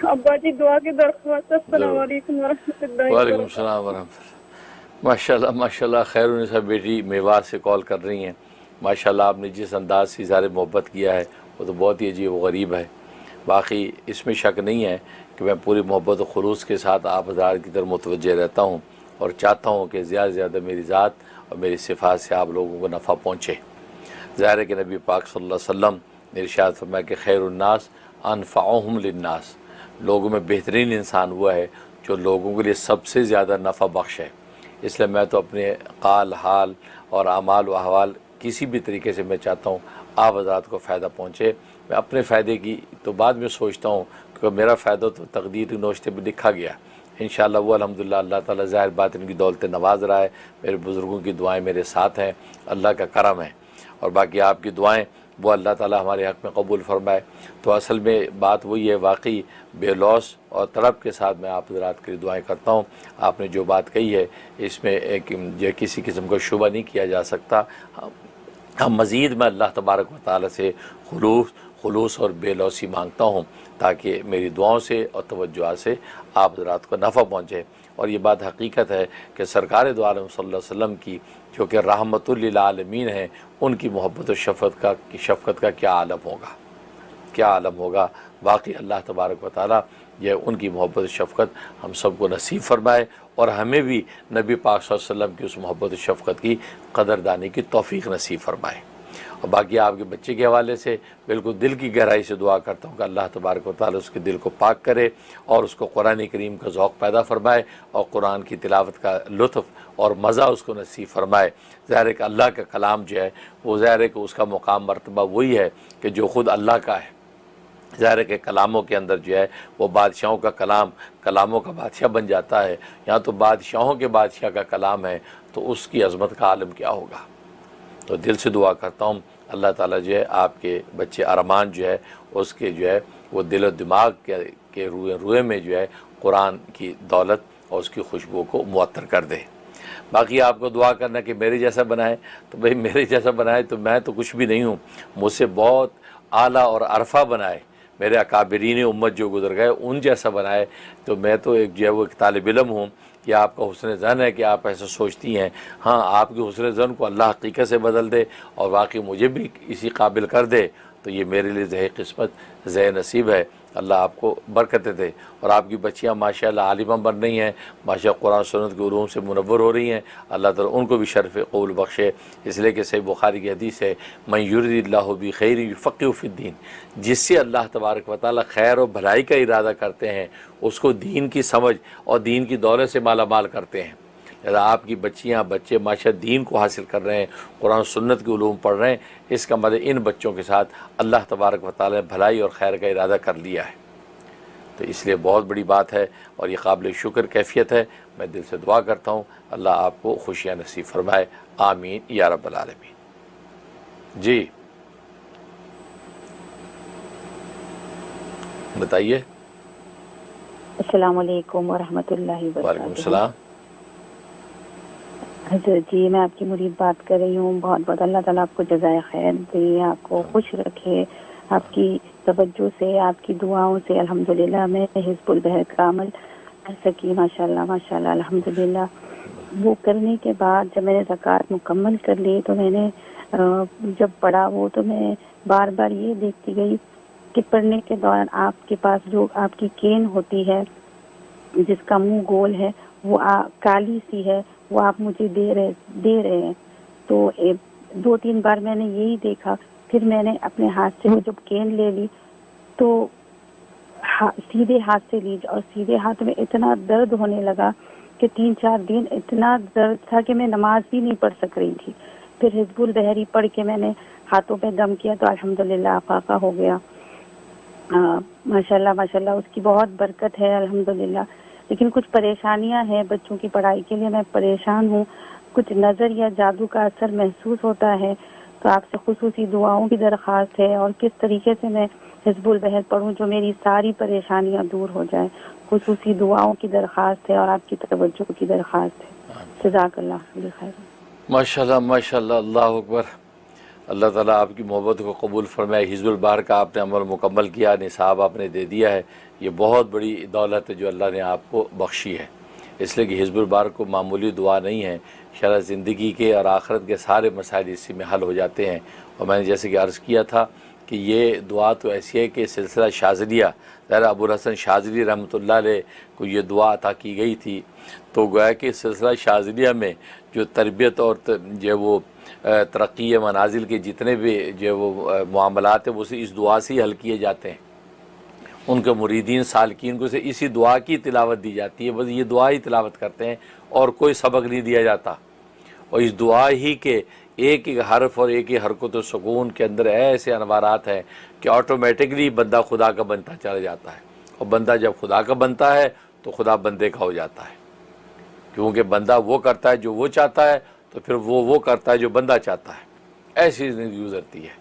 अब्बा जी दुआ की दरख्वास्त। अस्सलाम वालेकुम वरहमतुल्लाहि वालेकुम सलाम वरहमतुल्लाह। माशाल्लाह माशाल्लाह। खैरुन्निसा बेटी मेवात से कॉल कर रही हैं। माशाल्लाह आपने जिस अंदाज से इज़हार मोहब्बत किया है वो तो बहुत ही अजीब व गरीब है। बाकी इसमें शक नहीं है कि मैं पूरी मोहब्बत और खुलूस के साथ आप हज़ार की तरफ मुतवज्जे रहता हूँ और चाहता हूँ कि ज़्यादा से ज़्यादा मेरी ज़ात और मेरी सिफ़ात से आप लोगों को नफ़ा पहुँचे। ज़ाहिर है कि नबी पाक सल्लल्लाहु अलैहि वसल्लम ने इरशाद फरमाया कि खैरुन्नास अनफ़अहुम लिन्नास, लोगों में बेहतरीन इंसान हुआ है जो लोगों के लिए सबसे ज़्यादा नफ़ा बख्श है। इसलिए मैं तो अपने काल हाल और अमाल व अहवाल किसी भी तरीके से मैं चाहता हूँ आप हज़रात को फ़ायदा पहुँचे। मैं अपने फ़ायदे की तो बाद में सोचता हूँ क्योंकि मेरा फ़ायदा तो तकदीर की नोश्ते में लिखा गया। इंशाअल्लाह वो अल्हम्दुलिल्लाह अल्लाह ताला ज़ाहिर बात इनकी दौलत नवाज रहा है। मेरे बुज़ुर्गों की दुआएं मेरे साथ हैं, अल्लाह का करम है। और बाकी आपकी दुआएं वो अल्लाह ताला हमारे हक़ में कबूल फरमाए। तो असल में बात वही है, वाकई बेलौस और तड़प के साथ मैं आप हज़रात के लिए दुआएं करता हूँ। आपने जो बात कही है इसमें एक किसी किस्म का शुबा नहीं किया जा सकता। हम मज़ीद मैं अल्लाह तबारक व तआला से खुलूस और बेलौसी मांगता हूँ ताकि मेरी दुआओं से और तवज्जुह से आप हज़रात को नफ़ा पहुँचे। और ये बात हकीकत है कि सरकार दो आलम सल्लल्लाहु अलैहि वसल्लम की जो कि रहमतुल लिल आलमीन है, उनकी मोहब्बत और शफ़क़त का क्या आलम होगा, क्या आलम होगा। वाकई अल्लाह तबारक व तआला यह उनकी मोहब्बत और शफ़क़त हम सबको नसीब फरमाए और हमें भी नबी पाक सल्लल्लाहु अलैहि वसल्लम की उस मोहब्बत और शफ़क़त की कदरदानी की तौफ़ीक़ नसीब फरमाए। और बाकी आपके बच्चे के हवाले से बिल्कुल दिल की गहराई से दुआ करता हूँ कि अल्लाह तबारक व तआला उसके दिल को पाक करे और उसको कुरान करीम का ज़ौक़ पैदा फरमाए और कुरान की तिलावत का लुत्फ़ और मज़ा उसको नसीब फरमाए। ज़ाहिर है कि अल्लाह का कलाम जो है वो ज़ाहिर है कि उसका मुकाम मर्तबा वही है कि जो ख़ुद अल्लाह का है। ज़ाहिर है कि कलामों के अंदर जो है वो बादशाहों का कलाम कलामों का बादशाह बन जाता है। यहाँ तो बादशाहों के बादशाह का कलाम है तो उसकी अज़मत का आलम क्या होगा। तो दिल से दुआ करता हूँ अल्लाह ताला जो है आपके बच्चे अरमान जो है उसके जो है वो दिल और दिमाग के रुए में जो है कुरान की दौलत और उसकी खुशबू को मुअत्तर कर दे। बाकी आपको दुआ करना कि मेरे जैसा बनाए, तो भाई मेरे जैसा बनाए तो मैं तो कुछ भी नहीं हूँ, मुझसे बहुत आला और अरफा बनाए, मेरे अकाबिरीन उम्मत जो गुजर गए उन जैसा बनाए। तो मैं तो एक जो है वो एक तालिब इल्म हूँ। कि आपका हुस्न ज़न है कि आप ऐसा सोचती हैं। हाँ, आपके हुस्न ज़न को अल्लाह हकीकत से बदल दे और वाकई मुझे भी इसी काबिल कर दे तो ये मेरे लिए ज़ह किस्मत ज़ह नसीब है। अल्लाह आपको बरकतें दे। और आपकी बच्चियाँ माशाअल्लाह आलिमा बन रही हैं, माशाअल्लाह कुरान सुन्नत के उलूम से मुनव्वर हो रही हैं। अल्लाह ताला उनको भी शर्फ़ क़बूल बख्शे। इसलिए कि सही बुखारी की हदीस है, मन युरिदिल्लाहु बि खैरिन युफ़क़्क़िहु फ़िद्दीन, जिससे अल्लाह तबारक व तआला खैर और भलाई का इरादा करते हैं उसको दीन की समझ और दीन की दौलत से माला माल करते हैं। लिहाजा आपकी बच्चियाँ बच्चे माशाअल्लाह दीन को हासिल कर रहे हैं, कुरान सुन्नत के उलूम पढ़ रहे हैं, इसका मतलब इन बच्चों के साथ अल्लाह तबारक व तआला ने भलाई और खैर का इरादा कर लिया है। तो इसलिए बहुत बड़ी बात है और ये काबिल शुक्र कैफियत है। मैं दिल से दुआ करता हूँ अल्लाह आपको खुशियाँ नसीब फरमाए, आमीन या रब्बल आलमीन। जी बताइए। अस्सलाम वालेकुम वरहमतुल्लाहि वबरकातुहू। वालेकुम सलाम। हज़रत जी मैं आपकी मुरीद बात कर रही हूँ। बहुत बहुत अल्लाह ताला आपको जज़ाए खैर दे, आपको खुश रखे, आपकी तवज्जो से आपकी दुआओं से अल्हम्दुलिल्लाह मैं हिज़्बुल बहर का अमल कर सकी। माशाल्लाह माशाल्लाह अल्हम्दुलिल्लाह। वो करने के बाद जब मैंने ज़कात मुकम्मल कर ली तो मैंने जब पढ़ा वो तो मैं बार बार ये देखती गई कि पढ़ने के दौरान आपके पास जो आपकी केन होती है जिसका मुंह गोल है वो काली सी है, वो आप मुझे दे रहे हैं। तो 2-3 बार मैंने यही देखा। फिर मैंने अपने हाथ से वो जब केन ले ली तो सीधे हाथ से ली और सीधे हाथ में इतना दर्द होने लगा कि 3-4 दिन इतना दर्द था कि मैं नमाज भी नहीं पढ़ सक रही थी। फिर हिज़्बुल बहरी पढ़ के मैंने हाथों पे दम किया तो अल्हम्दुलिल्लाह फाका हो गया। माशाल्लाह माशाल्लाह उसकी बहुत बरकत है अल्हम्दुलिल्लाह। लेकिन कुछ परेशानियां हैं बच्चों की पढ़ाई के लिए, मैं परेशान हूँ, कुछ नज़र या जादू का असर महसूस होता है, तो आपसे खुसूसी दुआओं की दरख्वास्त है और किस तरीके से मैं हिज़्बुल बहर पढ़ूँ जो मेरी सारी परेशानियां दूर हो जाए। खुसूसी दुआओं की दरख्वास्त है और आपकी तवज्जो की दरख्वास्त है। जज़ाकल्लाह खैर। माशाल्लाह माशाल्लाह, अल्लाह अकबर। अल्लाह ताला आपकी मोहब्बत को कबूल फरमाए। हिज़्बुल बहर का आपने अमल मुकम्मल किया, निसाब आपने दे दिया है, ये बहुत बड़ी दौलत है जो अल्लाह ने आपको बख्शी है। इसलिए कि हिज़्बुल बहर को मामूली दुआ नहीं है, शरा ज़िंदगी के और आखिरत के सारे मसाइल इसी में हल हो जाते हैं। और मैंने जैसे कि अर्ज़ किया था कि ये दुआ तो ऐसी है कि सिलसिला शाज़िलिया, ज़रा अबुल हसन शाज़िली रहमतुल्लाह अलैह को ये दुआ अता की गई थी, तो गोया कि सिलसिला शाज़िलिया में जो तरबियत और जो वो तरक्की मनाजिल के जितने भी जो वो मामलात हैं वो इस दुआ से ही हल किए जाते हैं। उनके मुरीदीन सालकीन को से इसी दुआ की तिलावत दी जाती है, बस ये दुआ ही तिलावत करते हैं और कोई सबक नहीं दिया जाता। और इस दुआ ही के एक एक हरफ और एक ही हरकत सुकून के अंदर ऐसे अनवारात हैं कि ऑटोमेटिकली बंदा खुदा का बनता चला जाता है। और बंदा जब खुदा का बनता है तो खुदा बंदे का हो जाता है, क्योंकि बंदा वो करता है जो वो चाहता है, तो फिर वो करता है जो बंदा चाहता है। ऐसी ज़िंदगी गुजरती है।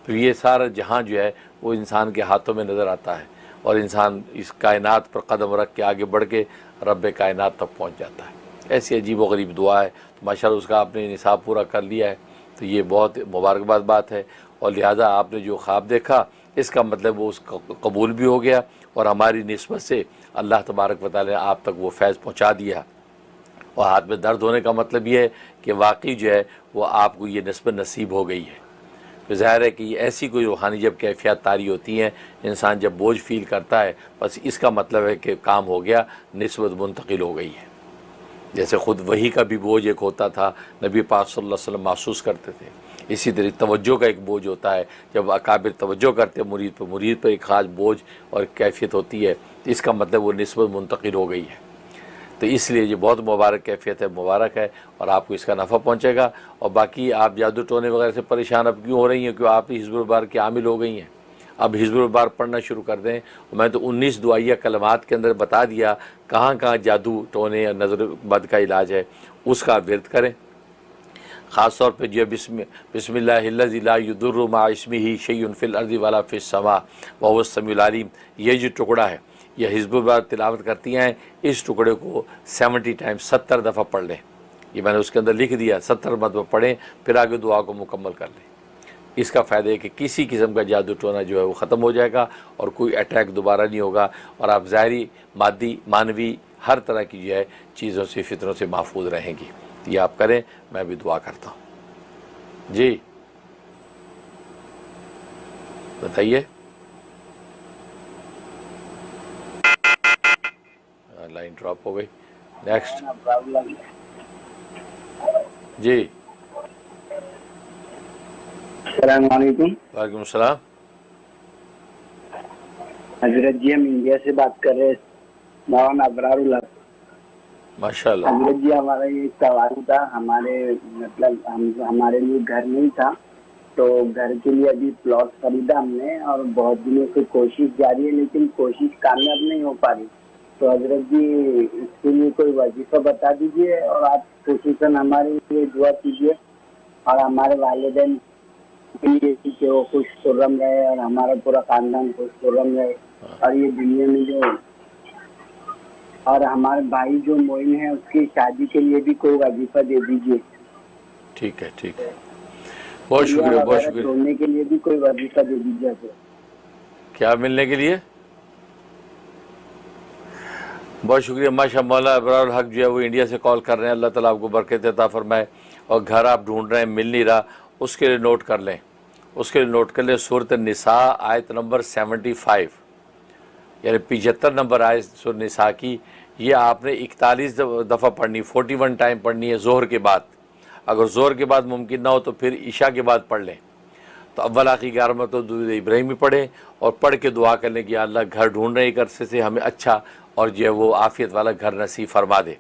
फिर ये सारा जहाँ जो है वो इंसान के हाथों में नज़र आता है और इंसान इस कायनात पर कदम रख के आगे बढ़ के रब कायनात तक पहुँच जाता है। ऐसी अजीब व गरीब दुआ है, तो माशाल्लाह उसका आपने निसाब पूरा कर लिया है, तो ये बहुत मुबारकबाद बात है। और लिहाजा आपने जो ख्वाब देखा इसका मतलब वो उसका कबूल भी हो गया और हमारी निस्बत से अल्लाह तबारक व तआला ने आप तक वो फैज़ पहुँचा दिया। और हाथ में दर्द होने का मतलब ये है कि वाकई जो है वो आपको ये निस्बत नसीब हो गई है। तो ज़ाहिर है कि ऐसी कोई रूहानी जब कैफियत तारी होती हैं, इंसान जब बोझ फील करता है, बस इसका मतलब है कि काम हो गया, निस्बत मुंतकिल हो गई है। जैसे ख़ुद वही का भी बोझ एक होता था, नबी पाक सल्लल्लाहु अलैहि वसल्लम महसूस करते थे, इसी तरह तवज्जो का एक बोझ होता है। जब अकाबिर तवज्जो करते हैं मुरीद पर एक ख़ास बोझ और कैफियत होती है, तो इसका मतलब वो निस्बत मुंतकिल हो गई है। तो इसलिए ये बहुत मुबारक कैफियत है, मुबारक है और आपको इसका नफ़ा पहुँचेगा। और बाकी आप जादू टोने वगैरह से परेशान अब क्यों हो रही हैं, क्यों आप हिज़्बुल बहर की आमिल हो गई हैं। अब हिज़्बुल बहर पढ़ना शुरू कर दें। मैं तो 19 दुआइया कलमात के अंदर बता दिया कहाँ कहाँ जादू टोने या नज़र बद का इलाज है, उसका आप विर्द करें। ख़ास तौर पे जो बिस्मिल्लाहिल्लज़ी ला युदुर्रु मा इस्मिही शैउन फिल अर्ज़ि वला फिस समा व हुवस समीउल अलीम, ये जो टुकड़ा है यह हिज़्बुल बहर तिलावत करती हैं, इस टुकड़े को 70 टाइम्स 70 दफ़ा पढ़ लें। ये मैंने उसके अंदर लिख दिया, 70 मरतबा पढ़ें, फिर आगे दुआ को मुकम्मल कर लें। इसका फ़ायदा है कि किसी किस्म का जादू टोना जो है वो ख़त्म हो जाएगा और कोई अटैक दोबारा नहीं होगा और आप ज़ाहिरी मादी मानवी हर तरह की जो है चीज़ों से फितरों से महफूज रहेंगी। तो ये आप करें, मैं भी दुआ करता हूँ। जी बताइए। लाइन ड्रॉप हो गई। नेक्स्ट जी। वालेकुम सलाम। हजरत जी हम इंडिया से बात कर रहे हैं, मौलाना अबरारुल हक। माशाल्लाह। हजरत जी हमारा ये सवाल था, हमारे मतलब हमारे लिए घर नहीं था, तो घर के लिए अभी प्लॉट खरीदा हमने और बहुत दिनों से कोशिश जारी है, लेकिन कोशिश कामयाब नहीं हो पा रही। तो हजरत जी इसके लिए कोई वजीफा बता दीजिए और आप खुसूसन हमारे लिए दुआ कीजिए और हमारे वालिदैन के लिए कि वो खुश खुर्रम रहे और हमारा पूरा खानदान खुश खुर्रम रहे और ये दुनिया में जो और हमारे भाई जो मोइन है उसकी शादी के लिए भी कोई वजीफा दे दीजिए। ठीक है, ठीक है, बहुत शुक्रिया, बहुत शुक्रिया। सोने के लिए भी कोई वजीफा दे दीजिए। क्या मिलने के लिए? बहुत शुक्रिया। माशा मौला अबरारुल हक जो है वो इंडिया से कॉल कर रहे हैं, अल्लाह ताला आपको बरकत अता फरमाए। और घर आप ढूंढ रहे हैं मिल नहीं रहा, उसके लिए नोट कर लें, उसके लिए नोट कर लें सूरत निसा आयत नंबर 75, यानी 75 नंबर आयत सूरत निसा की। ये आपने 41 दफ़ा पढ़नी, 41 टाइम पढ़नी है ज़ोहर के बाद। अगर ज़ोहर के बाद मुमकिन ना हो तो फिर ईशा के बाद पढ़ लें। तो अव्वल आखिर 11 में तो दुरूद इब्राहिमी पढ़ें और पढ़ के दुआ करने की अल्लाह घर ढूंढ रहे एक अरसे से हमें अच्छा और जो है वो आफ़ियत वाला घर नसीब फरमा दे।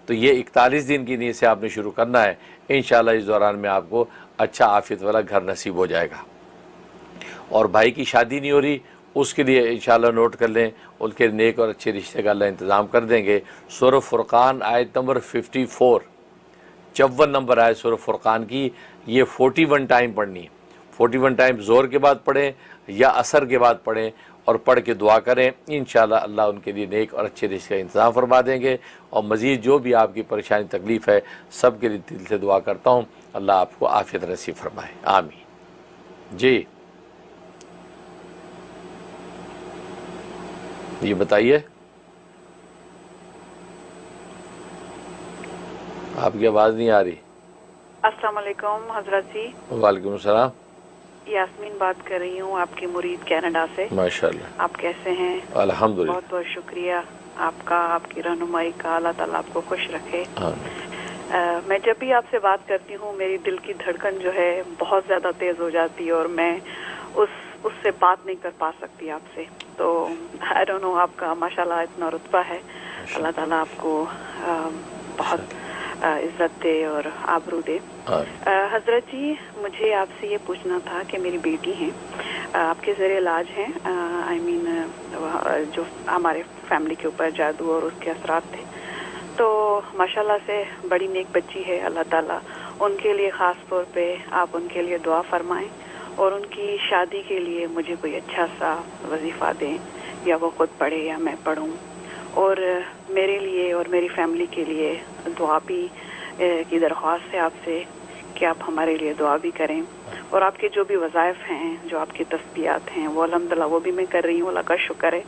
तो ये 41 दिन की नीयत से आपने शुरू करना है। इंशाअल्लाह इस दौरान में आपको अच्छा आफ़ियत वाला घर नसीब हो जाएगा। और भाई की शादी नहीं हो रही, उसके लिए इंशाल्लाह नोट कर लें, उनके नेक और अच्छे रिश्ते का अल्लाह इंतज़ाम कर देंगे। सूरह फुरक़ान आयत नंबर 54, 54 नंबर आयत सूरह फुरक़ान की, ये 41 टाइम पढ़नी है। 41 टाइम ज़ोर के बाद पढ़ें या असर के बाद पढ़ें और पढ़ के दुआ करें। इंशाल्लाह अल्लाह उनके लिए नेक और अच्छे रिश्ते का इंतज़ाम फरमा देंगे। और मज़ीद जो भी आपकी परेशानी तकलीफ़ है, सब के लिए दिल से दुआ करता हूँ अल्लाह आपको आफ़ियत नसीब फरमाए, आमीन। जी ये बताइए, आपकी आवाज़ नहीं आ रही। अस्सलाम वालेकुम हजरत जी। वालेकुम सलाम। यास्मीन बात कर रही हूँ, आपकी मुरीद कनाडा से। माशाल्लाह। आप कैसे हैं? अल्हम्दुलिल्लाह। बहुत बहुत शुक्रिया आपका, आपकी रहनुमाई का। अल्लाह ताला आपको खुश रखे। मैं जब भी आपसे बात करती हूँ मेरी दिल की धड़कन जो है बहुत ज़्यादा तेज़ हो जाती है और मैं उससे बात नहीं कर पा सकती आपसे। तो आई डोंट नो, आपका माशाल्लाह इतना रुतबा है। अल्लाह ताला आपको बहुत इज्जत दे और आबरू दे। हजरत जी, मुझे आपसे ये पूछना था कि मेरी बेटी हैं, आपके ज़रिए इलाज हैं, आई मीन जो हमारे फैमिली के ऊपर जादू और उसके असरात थे, तो माशाल्लाह से बड़ी नेक बच्ची है। अल्लाह ताला उनके लिए ख़ास तौर पे आप उनके लिए दुआ फरमाएं और उनकी शादी के लिए मुझे कोई अच्छा सा वजीफ़ा दें, या वो खुद पढ़े या मैं पढ़ूं। और मेरे लिए और मेरी फैमिली के लिए दुआ भी की दरख्वास्त है आपसे कि आप हमारे लिए दुआ भी करें। और आपके जो भी वज़ाइफ हैं, जो आपकी तस्बीहात हैं, वो अल्हम्दुलिल्लाह वो भी मैं कर रही हूँ, अल्लाह का शुक्र है।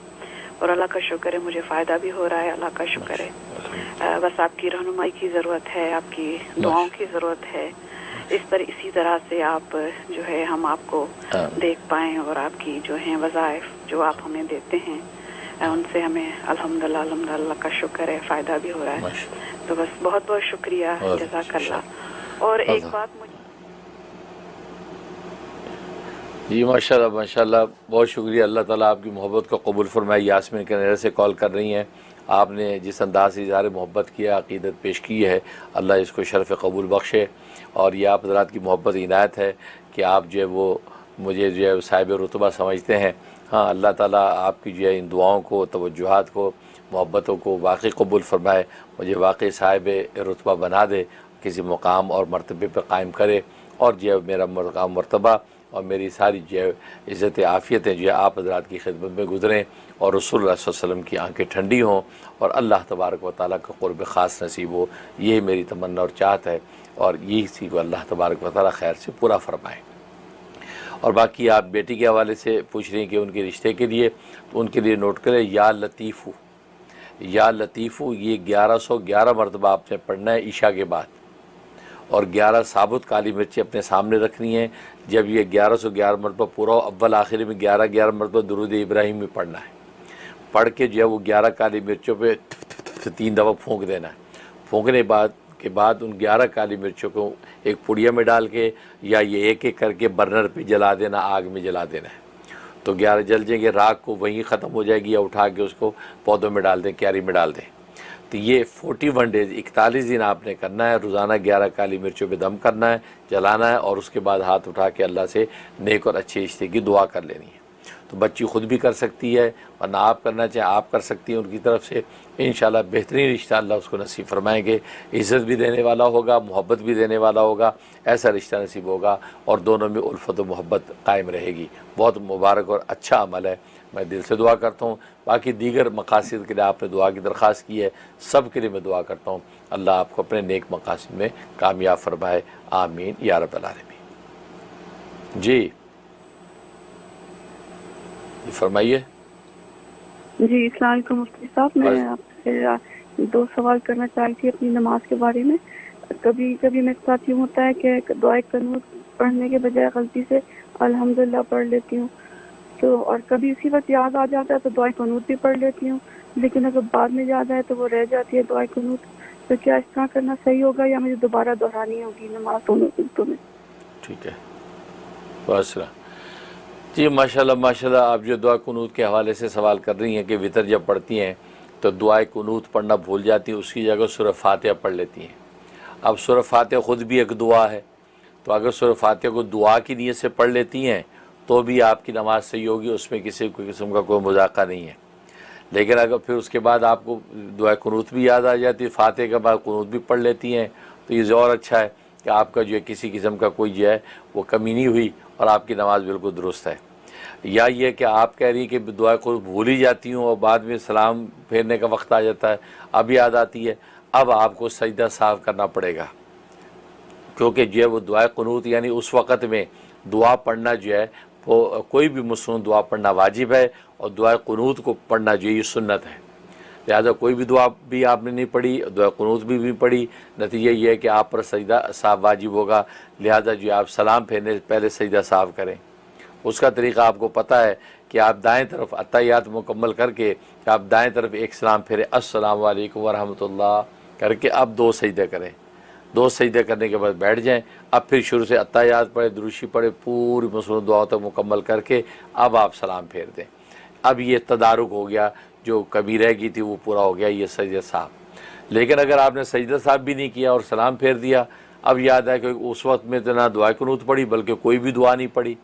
और अल्लाह का शुक्र है मुझे फ़ायदा भी हो रहा है, अल्लाह का शुक्र है। बस आपकी रहनुमाई की ज़रूरत है, आपकी दुआओं की ज़रूरत है। इसी तरह से आप जो है हम आपको देख पाएँ और आपकी जो है वज़ाइफ जो आप हमें देते हैं उनसे हमें अल्हम्दुलिल्लाह का शुक्र है, फ़ायदा भी हो रहा है। तो बस बहुत बहुत शुक्रिया, जज़ाकल्लाह। और एक बात जी माशाल्लाह माशाल्लाह, बहुत शुक्रिया। अल्लाह ताला आपकी मोहब्बत को कबूल फरमाए। यास्मीन कनाडा से कॉल कर रही हैं, आपने जिस अंदाज से इज़हार मोहब्बत किया, अक़ीदत पेश की है, अल्लाह इसको शरफ़ कबूल बख्शे। और ये आप हज़रात की मोहब्बत इनायत है कि आप जो है वो मुझे जो है साहिब रुतबा समझते हैं। हाँ, अल्लाह ताला आपकी जो है इन दुआओं को, तवज्जुहात को, मोहब्बतों को वाकई कबूल फरमाए, मुझे वाकई साहिब रुतबा बना दे, किसी मुकाम और मर्तबे पर कायम करे, और जो है मेरा मुकाम मर्तबा और मेरी सारी जो है इज़्ज़त आफ़ियतें जो है आप हज़रात की खिदमत में गुज़रें और रसूल सल्लल्लाहु अलैहि वसल्लम की आंखें ठंडी हों और अल्लाह तबारक व तआला का क़ुर्ब ख़ास नसीब हो। ये मेरी तमन्ना और चाहत है और यही इसी को अल्लाह तबारक व तआला खैर से पूरा फरमाए। और बाकी आप बेटी के हवाले से पूछ रही हैं कि उनके रिश्ते के लिए, तो उनके लिए नोट करें या लतीफ़ू, या लतीफ़ू, ये 1111 मरतबा आपने पढ़ना है ईशा के बाद, और 11 साबुत काली मिर्चें अपने सामने रखनी हैं। जब ये 1111 मरतबा पूरा, अव्वल आखिर में 11 मरतबा दुरूद इब्राहिम में पढ़ना है। पढ़ के जो है वो 11 काली मिर्चों पे 3 दफ़ा फूंक देना है। फूंकने के बाद उन 11 काली मिर्चों को एक पुड़िया में डाल के या ये एक एक करके बर्नर पे जला देना, आग में जला देना है। तो 11 जल जाएंगे, राख को वहीं ख़त्म हो जाएगी, या उठा के उसको पौधों में डाल दें, क्यारी में डाल दें। तो ये 41 डेज़ 41 दिन आपने करना है। रोज़ाना 11 काली मिर्चों पे दम करना है, जलाना है, और उसके बाद हाथ उठा के अल्लाह से नेक और अच्छे रिश्ते की दुआ कर लेनी है। तो बच्ची खुद भी कर सकती है, वरना आप करना चाहें आप कर सकती हैं उनकी तरफ से। इंशाल्लाह बेहतरीन रिश्ता अल्लाह उसको नसीब फरमाएंगे। इज़्ज़त भी देने वाला होगा, मोहब्बत भी देने वाला होगा, ऐसा रिश्ता नसीब होगा और दोनों में उल्फत और मोहब्बत कायम रहेगी। बहुत मुबारक और अच्छा अमल है, मैं दिल से दुआ करता हूँ। बाकी दीगर मकासद के लिए आपने दुआ की दरख्वास्त की है, सब के लिए मैं दुआ करता हूँ अल्लाह आपको अपने नेक मकासद में कामयाब फरमाए, आमीन या रब्बल आलमीन। जी फरमाइए। जी अस्सलाम वालेकुम मुफ्ती साहब, मैं आपसे 2 सवाल करना चाहती थी अपनी नमाज के बारे में। कभी कभी मेरे साथ यूँ होता है कि दुआ कनूत पढ़ने के बजाय गलती से अल्हम्दुलिल्लाह पढ़ लेती हूँ, तो और कभी उसी वक्त याद आ जाता है तो दुआ कनूत भी पढ़ लेती हूँ, लेकिन अगर बाद में याद आए तो वो रह जाती है दुआ कनूत। तो क्या इस तरह करना सही होगा या मुझे दोबारा दोहरानी होगी नमाज दोनों वक्तों में? ठीक है, बस जी माशाल्लाह माशाल्लाह। आप जो दुआ कुनूत के हवाले से सवाल कर रही हैं कि वितर जब पढ़ती हैं तो दुआए कुनूत पढ़ना भूल जाती हैं, उसकी जगह सूरह फातिहा पढ़ लेती हैं। अब सूरह फातिहा ख़ुद भी एक दुआ है, तो अगर सूरह फातिहा को दुआ की नीयत से पढ़ लेती हैं तो भी आपकी नमाज सही होगी, उसमें किसी किस्म का कोई मजाका नहीं है। लेकिन अगर फिर उसके बाद आपको दुआ कुनूत भी याद आ जाती है, फातिहा के बाद कुनूत भी पढ़ लेती हैं, तो ये और अच्छा है कि आपका जो है किसी किस्म का कोई जो है वो कमी नहीं हुई और आपकी नमाज बिल्कुल दुरुस्त है। या ये कि आप कह रही है कि दुआ को भूल ही जाती हूँ और बाद में सलाम फेरने का वक्त आ जाता है, अब याद आती है, अब आपको सजदा साफ करना पड़ेगा, क्योंकि जो है वो दुआ कुनूत यानी उस वक़्त में दुआ पढ़ना जो है वो कोई भी मुस्लिम दुआ पढ़ना वाजिब है और दुआ कुनूत को पढ़ना जो है ये सुन्नत है। लिहाजा कोई भी दुआ भी आपने नहीं पढ़ी, दुआ कुनूत भी पढ़ी, नतीजा ये है कि आप पर सजदा साफ वाजिब होगा। लिहाजा जो आप सलाम फेरने से पहले सजदा साफ करें। उसका तरीक़ा आपको पता है कि आप दाएं तरफ अत्तहियात मुकम्मल करके आप दाएं तरफ एक सलाम फेरें, अस्सलाम वालेकुम व रहमतुल्लाह करके अब 2 सजदे करें। 2 सजदे करने के बाद बैठ जाएं। अब फिर शुरू से अत्तहियात पढ़े, दुरूशी पढ़े, पूरी मुस्लिम दुआओं तक मुकम्मल करके अब आप सलाम फेर दें। अब ये तदारुक हो गया, जो कभी रह गई थी वो पूरा हो गया, ये सजदा साहब। लेकिन अगर आपने सजदा साहब भी नहीं किया और सलाम फेर दिया, अब याद है कि उस वक्त में तो ना दुआ कुनूत पढ़ी बल्कि कोई भी दुआ नहीं पढ़ी,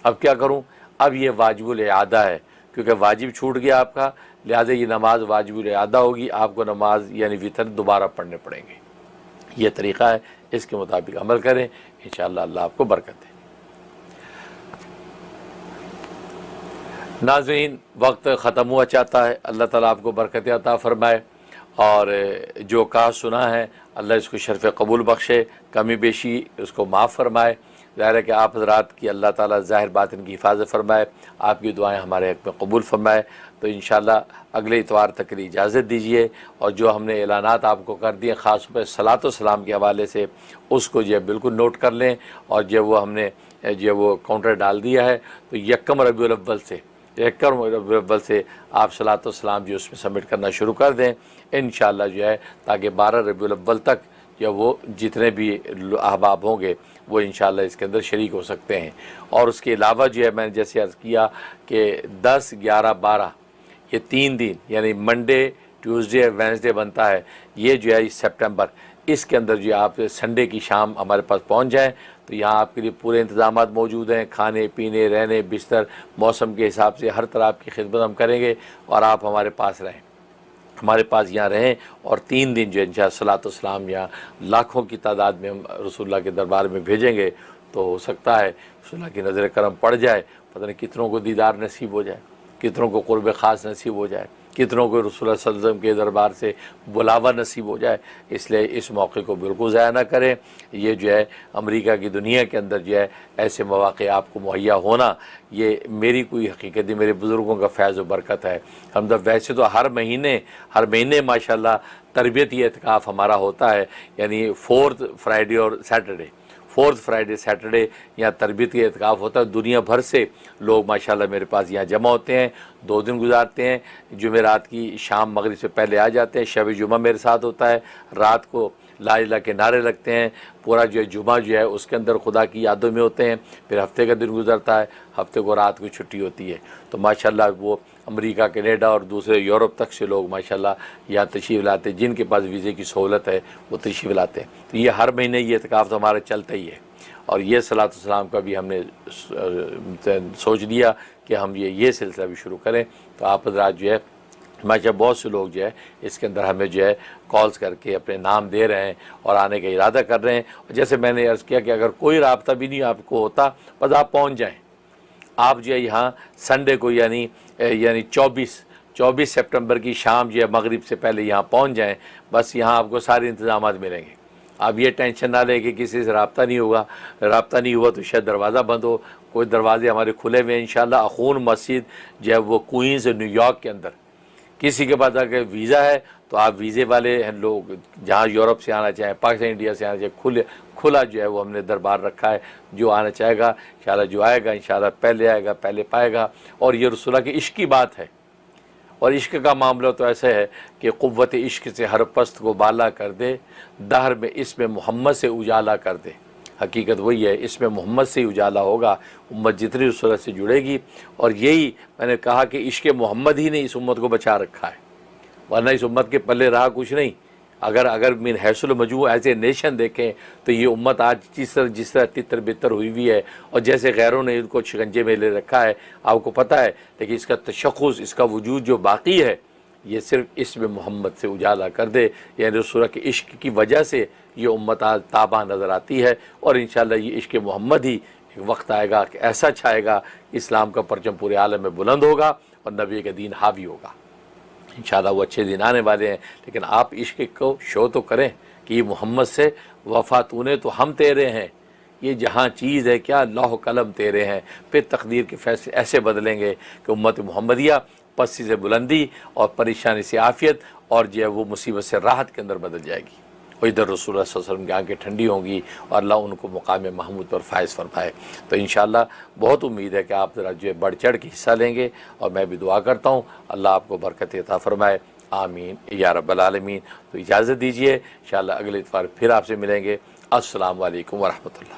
अब क्या करूं? अब ये वाजिबुल इआदा है, क्योंकि वाजिब छूट गया आपका, लिहाजा ये नमाज वाजिबुल इआदा होगी, आपको नमाज यानी वितर दोबारा पढ़ने पड़ेंगे। ये तरीक़ा है, इसके मुताबिक अमल करें, इंशाअल्लाह अल्लाह आपको बरकत दे। नाज़रीन, वक्त ख़त्म हुआ चाहता है, अल्लाह ताला आपको बरकत अता फ़रमाए और जो कहा सुना है अल्लाह इसको शर्फ़ कबूल बख्शे, कमी बेशी उसको माफ़ फ़रमाए। ज़ाहिर है कि आप हज़रात की अल्लाह ताला ज़ाहिर बातिन की हिफाजत फ़रमाए, आपकी दुआएं हमारे हक़ में कबूल फ़रमाए। तो इंशाअल्लाह अगले इतवार तक की इजाज़त दीजिए और जो हमने ऐलानात आपको कर दिए ख़ास तौर पर सलात व सलाम के हवाले से, उसको जो है बिल्कुल नोट कर लें और जो वो हमने जो वो काउंटर डाल दिया है, तो यकम रबीउल अव्वल से आप सलात व सलाम जो उसमें सबमिट करना शुरू कर दें इंशाअल्लाह जो है, ताकि 12 रबीउल अव्वल तक या वो जितने भी अहबाब होंगे वो इंशाअल्लाह इसके अंदर शरीक हो सकते हैं। और उसके अलावा जो है मैंने जैसे अर्ज़ किया कि 10, 11, 12 ये 3 दिन यानी मंडे, ट्यूसडे, वेडनेसडे बनता है, ये जो है इस सितंबर, इसके अंदर जो आप संडे की शाम हमारे पास पहुंच जाएं तो यहाँ आपके लिए पूरे इंतजामात मौजूद हैं, खाने पीने, रहने, बिस्तर, मौसम के हिसाब से हर तरह आपकी खिदमत हम करेंगे और आप हमारे पास रहें, हमारे पास यहाँ रहें और 3 दिन जो इंशाअल्लाह सलात व सलाम यहाँ लाखों की तादाद में हम रसूलुल्लाह के दरबार में भेजेंगे। तो हो सकता है रसूलुल्लाह की नज़र करम पड़ जाए, पता नहीं कितनों को दीदार नसीब हो जाए, कितनों को कुर्ब ख़ास नसीब हो जाए, कितनों को रसूलुल्लाह सल्लल्लाहु अलैहि वसल्लम के दरबार से बुलावा नसीब हो जाए। इसलिए इस मौके को बिल्कुल ज़ाया ना करें। ये जो है अमेरिका की दुनिया के अंदर जो है ऐसे मौक़े आपको मुहैया होना, ये मेरी कोई हकीकत नहीं, मेरे बुज़ुर्गों का फैज़ व बरकत है। हम तो वैसे तो हर महीने माशाल्लाह तरबियती एतिकाफ़ हमारा होता है, यानी 4th फ्राइडे और सैटरडे, 4th फ्राइडे सैटरडे यहाँ तरबियती एतिकाफ़ होता है। दुनिया भर से लोग माशाल्लाह मेरे पास यहाँ जमा होते हैं, 2 दिन गुजारते हैं। जुमेरात की शाम मगरिब से पहले आ जाते हैं, शब जुमा मेरे साथ होता है, रात को ला इलाहा के नारे लगते हैं, पूरा जो है जुमा जो है उसके अंदर खुदा की यादों में होते हैं। फिर हफ्ते का दिन गुजरता है, हफ्ते को रात की छुट्टी होती है। तो माशाल्लाह वो अमेरिका, कनाडा और दूसरे यूरोप तक से लोग माशाल्लाह यहाँ तशरीफ़ लाते हैं, जिनके पास वीज़े की सहूलत है वो तशरीफ़ लाते हैं। तो ये हर महीने ये एतिकाफ़ तो हमारा चलता ही है। और ये सलात व सलाम का भी हमने सोच लिया कि हम ये सिलसिला भी शुरू करें। तो आप हज़रात जो है माशा बहुत से लोग जो है इसके अंदर हमें जो है कॉल्स करके अपने नाम दे रहे हैं और आने का इरादा कर रहे हैं। और जैसे मैंने अर्ज़ किया कि अगर कोई राब्ता भी नहीं आपको होता, बस आप पहुंच जाएं। आप जो है यहाँ संडे को यानी 24 सितंबर की शाम जो है मगरिब से पहले यहाँ पहुँच जाएँ, बस यहाँ आपको सारे इंतजाम मिलेंगे। आप ये टेंशन ना लें कि किसी से रब्ता नहीं होगा, रब्ता नहीं हुआ तो शायद दरवाज़ा बंद हो, कोई दरवाजे हमारे खुले हुए हैं इंशाअल्लाह। अखून मस्जिद जो है वो क्वींस न्यूयॉर्क के अंदर, किसी के पास अगर वीज़ा है तो आप वीज़े वाले हैं लोग जहाँ यूरोप से आना चाहें, पाकिस्तान, इंडिया से आना चाहें, खुला जो है वो हमने दरबार रखा है। जो आना चाहेगा इंशाअल्लाह, जो आएगा इंशाअल्लाह पहले आएगा पहले पाएगा। और ये रसूलुल्लाह की इश्क की बात है और इश्क का मामला तो ऐसा है कि क़ुव्वत इश्क से हर पस्त को बाला कर दे, दहर में इसमें मोहम्मद से उजाला कर दे। हकीकत वही है, इसमें मोहम्मद से ही उजाला होगा, उम्मत जितनी रसूल से जुड़ेगी। और यही मैंने कहा कि इश्क मोहम्मद ही ने इस उम्मत को बचा रखा है, वरना इस उम्मत के पल्ले रहा कुछ नहीं। अगर मिन हैसुल मजमू एज ए नेशन देखें तो ये उम्मत आज जिस तरह तितर बितर हुई हुई है और जैसे गैरों ने इनको शिकंजे में ले रखा है आपको पता है, लेकिन इसका तशख़्ख़ुस, इसका वजूद जो बाकी है ये सिर्फ इसमें मोहम्मद से उजाला कर दे, यानी रसूल के इश्क की वजह से ये उम्मत आज ताबा नज़र आती है। और इंशाअल्लाह ये इश्क मोहम्मद ही एक वक्त आएगा कि ऐसा छाएगा, इस्लाम का परचम पूरे आलम में बुलंद होगा और नबी का दीन हावी होगा। इंशाअल्लाह वो अच्छे दिन आने वाले हैं। लेकिन आप इश्क को शो तो करें कि ये मोहम्मद से वफ़ा तूने तो हम तेरे हैं, ये जहाँ चीज़ है क्या लौह कलम तेरे हैं, फिर तकदीर के फैसले ऐसे बदलेंगे कि उम्मत मोहम्मदिया पस्ती से बुलंदी और परेशानी से आफ़ियत और जो है वो मुसीबत से राहत के अंदर बदल जाएगी। और इधर रसूलुल्लाह सल्लल्लाहु अलैहि वसल्लम की आंखें ठंडी होंगी और अल्लाह उनको मुकाम महमूद पर फायज़ फरमाए। तो इंशाअल्लाह बहुत उम्मीद है कि आप ज़रा जो है बढ़ चढ़ के हिस्सा लेंगे और मैं भी दुआ करता हूँ अल्लाह आपको बरकत अता फरमाए, आमीन या रब्बल आलमीन। तो इजाज़त दीजिए, इंशाअल्लाह अगले इतवार फिर आपसे मिलेंगे। अस्सलामु अलैकुम व रहमतुल्लाह।